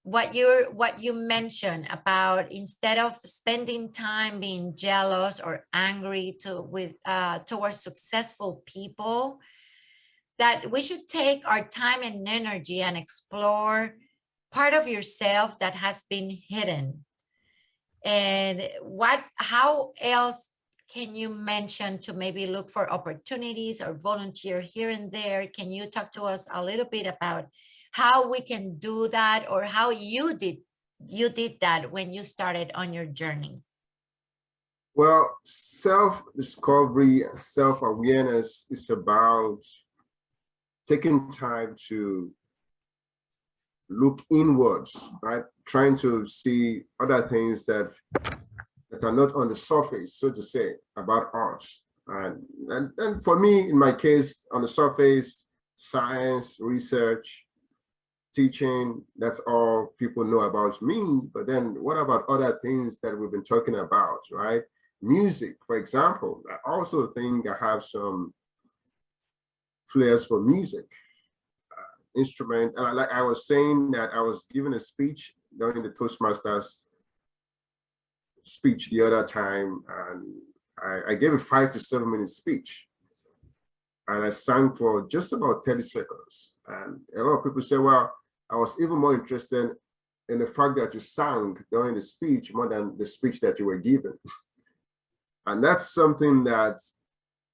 What you mentioned about, instead of spending time being jealous or angry towards successful people, that we should take our time and energy and explore part of yourself that has been hidden. And how else can you mention to maybe look for opportunities or volunteer here and there? Can you talk to us a little bit about how we can do that, or how you did that when you started on your journey? Well, self-discovery, self-awareness is about taking time to look inwards, right? Trying to see other things that are not on the surface, so to say, about us. And for me, in my case, on the surface, science, research, teaching, that's all people know about me. But then what about other things that we've been talking about, right? Music, for example. I also think I have some flares for music, instrument. And like I was saying, that I was giving a speech during the Toastmasters speech the other time, and I gave a 5 to 7 minute speech, and I sang for just about 30 seconds. And a lot of people say, well, I was even more interested in the fact that you sang during the speech more than the speech that you were given. And that's something that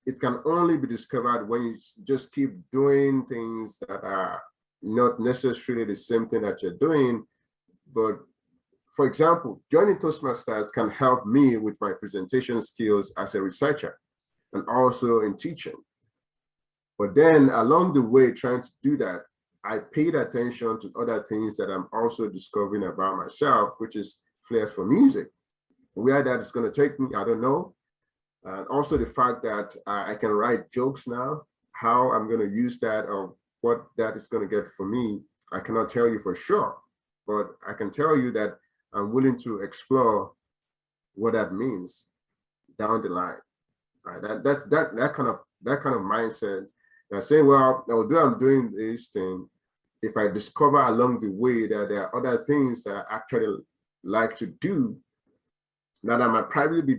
it can only be discovered when you just keep doing things that are not necessarily the same thing that you're doing. But for example, joining Toastmasters can help me with my presentation skills as a researcher and also in teaching. But then along the way, trying to do that, I paid attention to other things that I'm also discovering about myself, which is flares for music. Where that is going to take me, I don't know. And also the fact that I can write jokes now, how I'm going to use that or what that is going to get for me, I cannot tell you for sure. But I can tell you that I'm willing to explore what that means down the line. Right? That kind of mindset. That saying, well, although I'm doing this thing, if I discover along the way that there are other things that I actually like to do, that I might probably be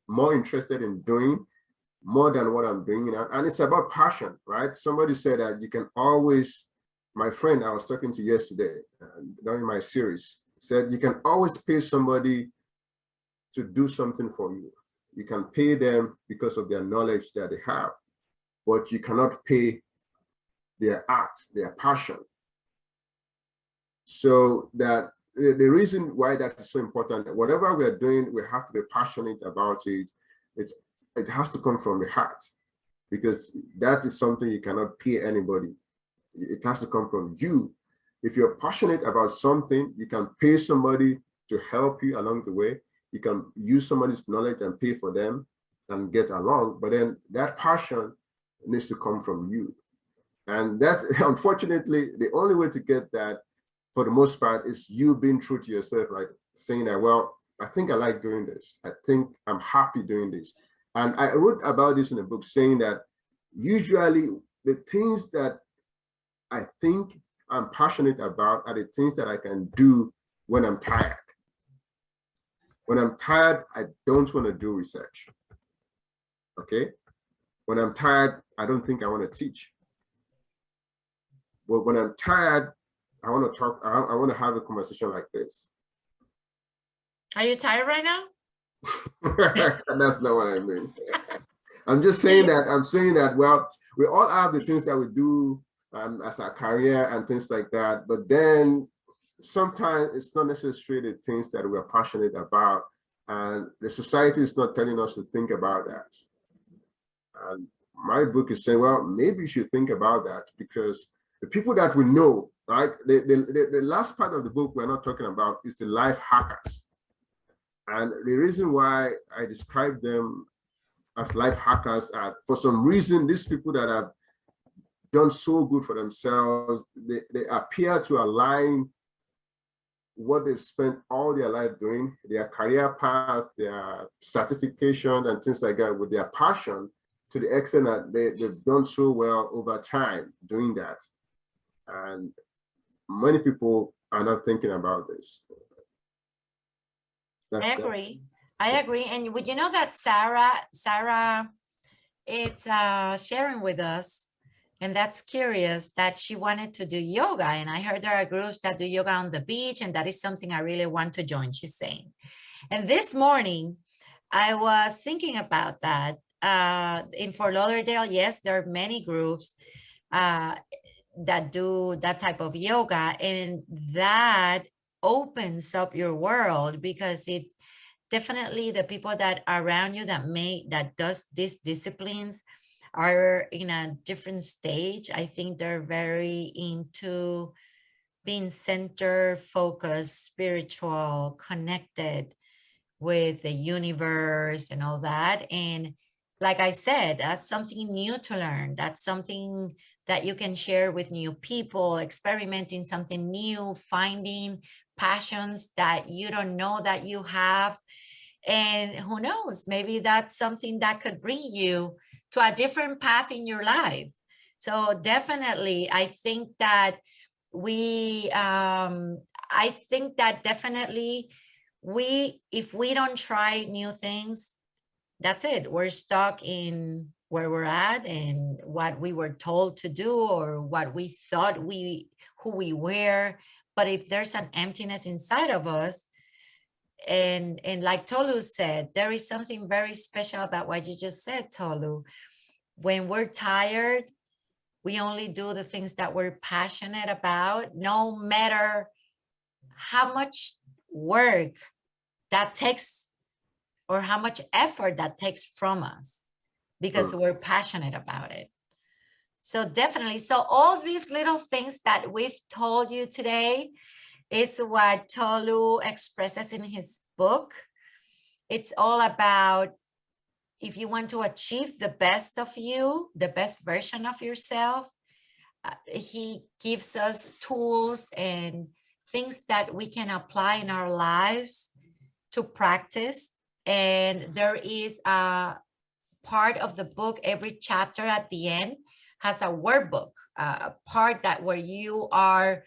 more interested in doing more than what I'm doing. And it's about passion, right? Somebody said that you can always, my friend I was talking to yesterday during my series said, you can always pay somebody to do something for you. You can pay them because of their knowledge that they have, but you cannot pay their art, their passion. So that the reason why that is so important, whatever we're doing, we have to be passionate about it. It has to come from the heart. because that is something you cannot pay anybody. It has to come from you. If you're passionate about something, you can pay somebody to help you along the way. You can use somebody's knowledge and pay for them and get along, but then that passion needs to come from you. And that's unfortunately the only way to get that for the most part is you being true to yourself, like saying that, well, I think I like doing this. I think I'm happy doing this. And I wrote about this in a book saying that usually the things that I think I'm passionate about are the things that I can do when I'm tired. When I'm tired, I don't want to do research. Okay. When I'm tired, I don't think I want to teach. But when I'm tired, I want to talk, I want to have a conversation like this. Are you tired right now? That's not what I mean. I'm just saying that, well, we all have the things that we do as a career and things like that. But then sometimes it's not necessarily the things that we're passionate about. And the society is not telling us to think about that. And my book is saying, well, maybe you should think about that, because the people that we know, right? The last part of the book we're not talking about is the life hackers. And the reason why I describe them as life hackers are, for some reason, these people that have done so good for themselves, they appear to align what they've spent all their life doing, their career path, their certification and things like that, with their passion, to the extent that they've done so well over time doing that. And many people are not thinking about this. I agree. I agree. And would you know that Sarah, it's sharing with us, and that's curious, that she wanted to do yoga. And I heard there are groups that do yoga on the beach, and that is something I really want to join, she's saying. And this morning, I was thinking about that. In Fort Lauderdale, yes, there are many groups that do that type of yoga, and that opens up your world, because it definitely, the people that are around you that does these disciplines are in a different stage. I think they're very into being centered, focused, spiritual, connected with the universe and all that. And like I said, that's something new to learn. That's something that you can share with new people, experimenting something new, finding passions that you don't know that you have. And who knows, maybe that's something that could bring you to a different path in your life. So definitely, I think that definitely if we don't try new things, that's it. We're stuck in where we're at and what we were told to do, or what we thought who we were. But if there's an emptiness inside of us, and like Tolu said, there is something very special about what you just said, Tolu. When we're tired, we only do the things that we're passionate about, no matter how much work that takes or how much effort that takes from us, because we're passionate about it. So definitely, so all these little things that we've told you today, it's what Tolu expresses in his book. It's all about, if you want to achieve the best of you, the best version of yourself, he gives us tools and things that we can apply in our lives to practice. And there is a part of the book, every chapter at the end has a workbook, a part that where you are,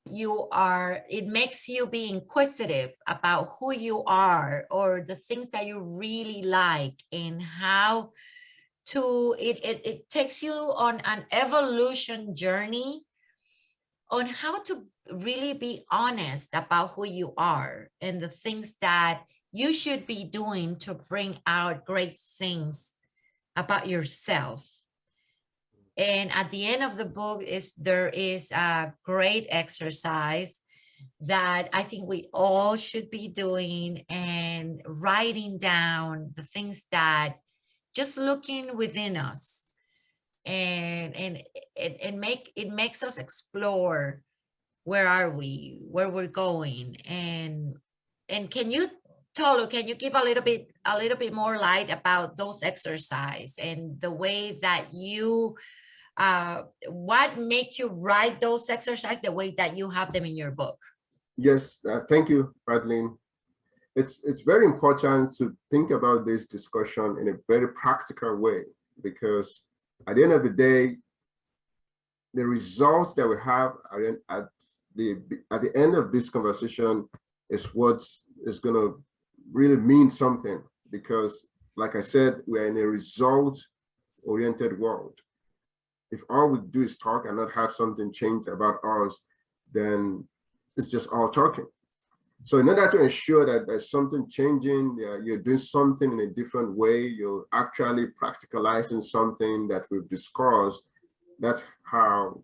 it makes you be inquisitive about who you are, or the things that you really like, and how to, it takes you on an evolution journey on how to really be honest about who you are and the things that you should be doing to bring out great things about yourself. And at the end of the book there is a great exercise that I think we all should be doing, and writing down the things that, just looking within us, and it makes us explore where are we, where we're going. And can you, Tolu, can you give a little bit more light about those exercise and the way that you what make you write those exercise the way that you have them in your book? Yes, thank you, Madeline. It's very important to think about this discussion in a very practical way, because at the end of the day, the results that we have at the end of this conversation is what is going to really mean something, because like I said, we're in a result-oriented world. If all we do is talk and not have something change about us, then it's just all talking. So in order to ensure that there's something changing, you're doing something in a different way, you're actually practicalizing something that we've discussed, that's how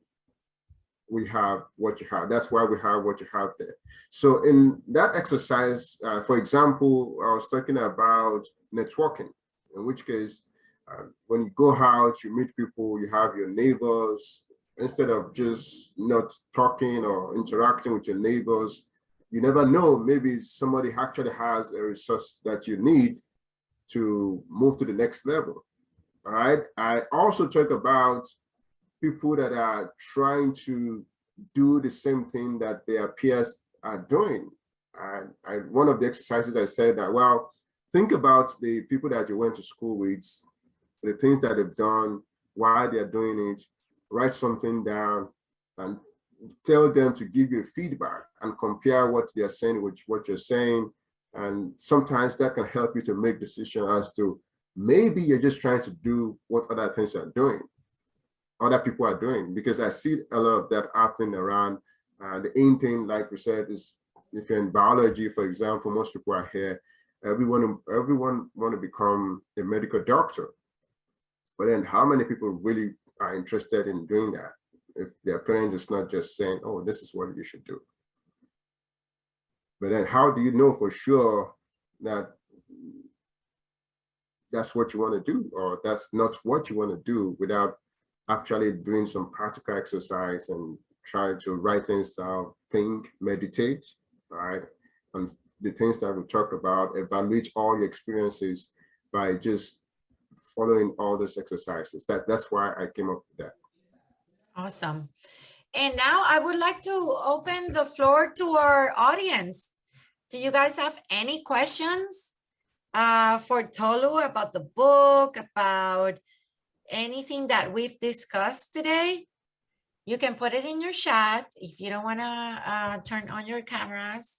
we have what you have. That's why we have what you have there. So in that exercise, for example, I was talking about networking, in which case, when you go out, you meet people, you have your neighbors, instead of just not talking or interacting with your neighbors, you never know, maybe somebody actually has a resource that you need to move to the next level. All right. I also talk about people that are trying to do the same thing that their peers are doing. One of the exercises I said that, well, think about the people that you went to school with, the things that they've done, why they're doing it, write something down and tell them to give you feedback and compare what they're saying with what you're saying. And sometimes that can help you to make decisions as to maybe you're just trying to do what other things are doing, other people are doing, because I see a lot of that happening around. The aim thing, like we said, is if you're in biology, for example, most people are here, everyone want to become a medical doctor. But then how many people really are interested in doing that if their parents is not just saying, oh, this is what you should do? But then how do you know for sure that that's what you want to do, or that's not what you want to do, without actually doing some practical exercise and try to write things down, think, meditate, right? And the things that we talked about, evaluate all your experiences by just following all those exercises. That's why I came up with that. Awesome. And now I would like to open the floor to our audience. Do you guys have any questions for Tolu about the book, about anything that we've discussed today? You can put it in your chat if you don't want to turn on your cameras,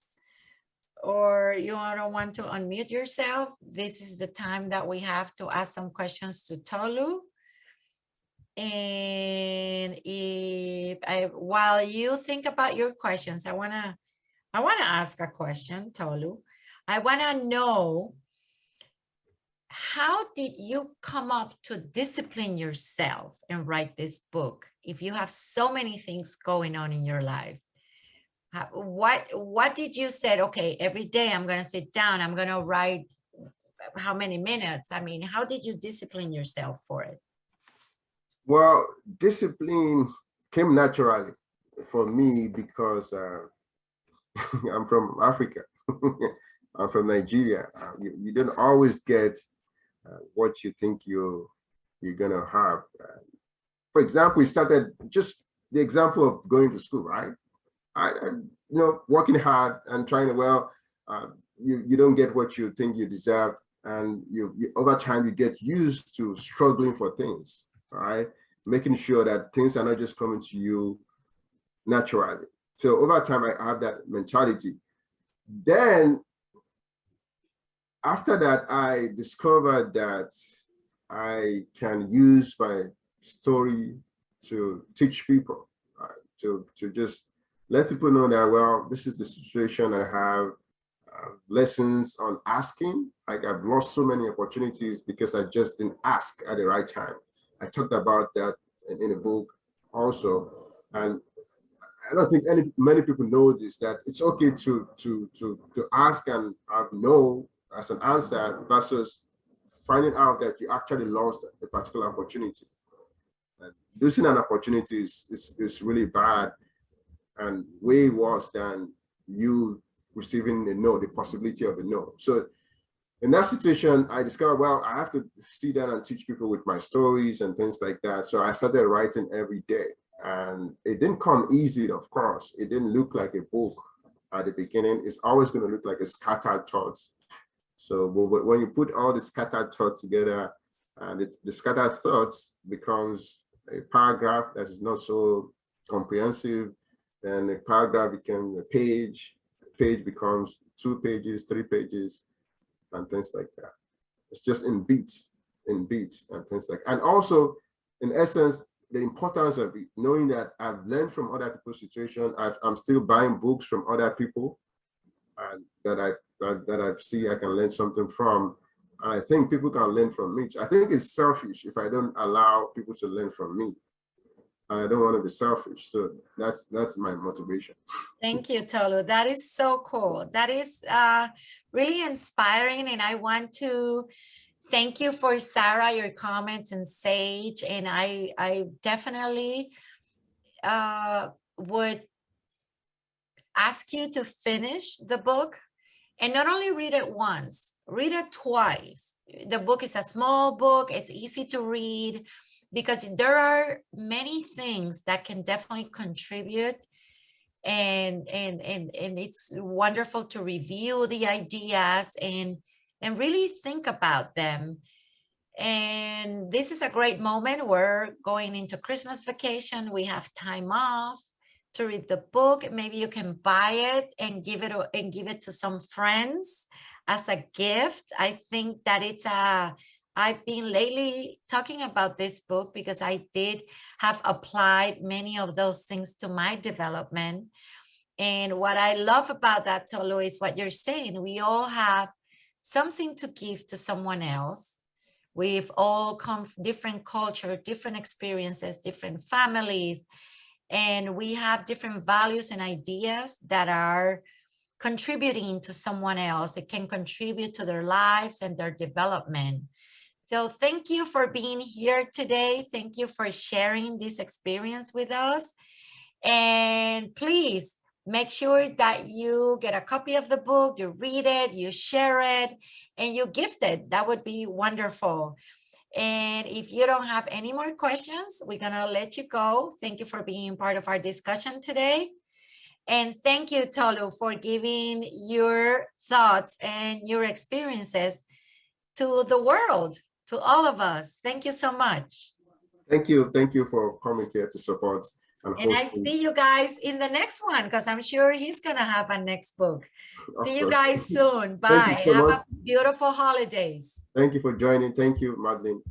or you don't want to unmute yourself. This is the time that we have to ask some questions to Tolu. And while you think about your questions, I wanna ask a question, Tolu. I wanna know, how did you come up to discipline yourself and write this book if you have so many things going on in your life? What did you say? Okay, every day I'm gonna sit down, I'm gonna write how many minutes? I mean, how did you discipline yourself for it? Well, discipline came naturally for me because I'm from Africa. I'm from Nigeria. You don't always get what you think you're gonna have. For example, we started just the example of going to school, right? I working hard and trying to, well, you don't get what you think you deserve, and you over time you get used to struggling for things, right? Making sure that things are not just coming to you naturally. So over time, I have that mentality. Then after that, I discovered that I can use my story to teach people, to just let people know that, well, this is the situation I have. Lessons on asking. Like, I've lost so many opportunities because I just didn't ask at the right time. I talked about that in a book also, and I don't think many people know this, that it's okay to ask and have no as an answer versus finding out that you actually lost a particular opportunity. Losing an opportunity is really bad and way worse than you receiving a no, the possibility of a no. So in that situation, I discovered, well, I have to sit down and teach people with my stories and things like that. So I started writing every day. And it didn't come easy, of course. It didn't look like a book at the beginning. It's always going to look like a scattered thoughts. So but when you put all the scattered thoughts together, and the scattered thoughts becomes a paragraph that is not so comprehensive, then a paragraph becomes a page becomes 2 pages, 3 pages, and things like that. It's just in beats and things like, and also in essence, the importance of it, knowing that I've learned from other people's situation. I'm still buying books from other people and that I see I can learn something from. And I think people can learn from me. I think it's selfish if I don't allow people to learn from me. I don't want to be selfish. So that's my motivation. Thank you, Tolu. That is so cool. That is really inspiring. And I want to thank you for Sarah, your comments, and Sage. And I definitely would ask you to finish the book and not only read it once, read it twice. The book is a small book. It's easy to read because there are many things that can definitely contribute. And it's wonderful to review the ideas and really think about them. And this is a great moment. We're going into Christmas vacation. We have time off to read the book. Maybe you can buy it and give it to some friends as a gift. I think that I've been lately talking about this book because I did have applied many of those things to my development. And what I love about that, Tolu, is what you're saying. We all have something to give to someone else. We've all come from different culture, different experiences, different families, and we have different values and ideas that are contributing to someone else. It can contribute to their lives and their development. So thank you for being here today. Thank you for sharing this experience with us. And please make sure that you get a copy of the book, you read it, you share it, and you gift it. That would be wonderful. And if you don't have any more questions, we're going to let you go. Thank you for being part of our discussion today. And thank you, Tolu, for giving your thoughts and your experiences to the world, to all of us. Thank you so much. Thank you. Thank you for coming here to support. And I see you guys in the next one because I'm sure he's going to have a next book. See you guys soon. Bye. Have a beautiful holidays. Thank you for joining. Thank you, Madeline.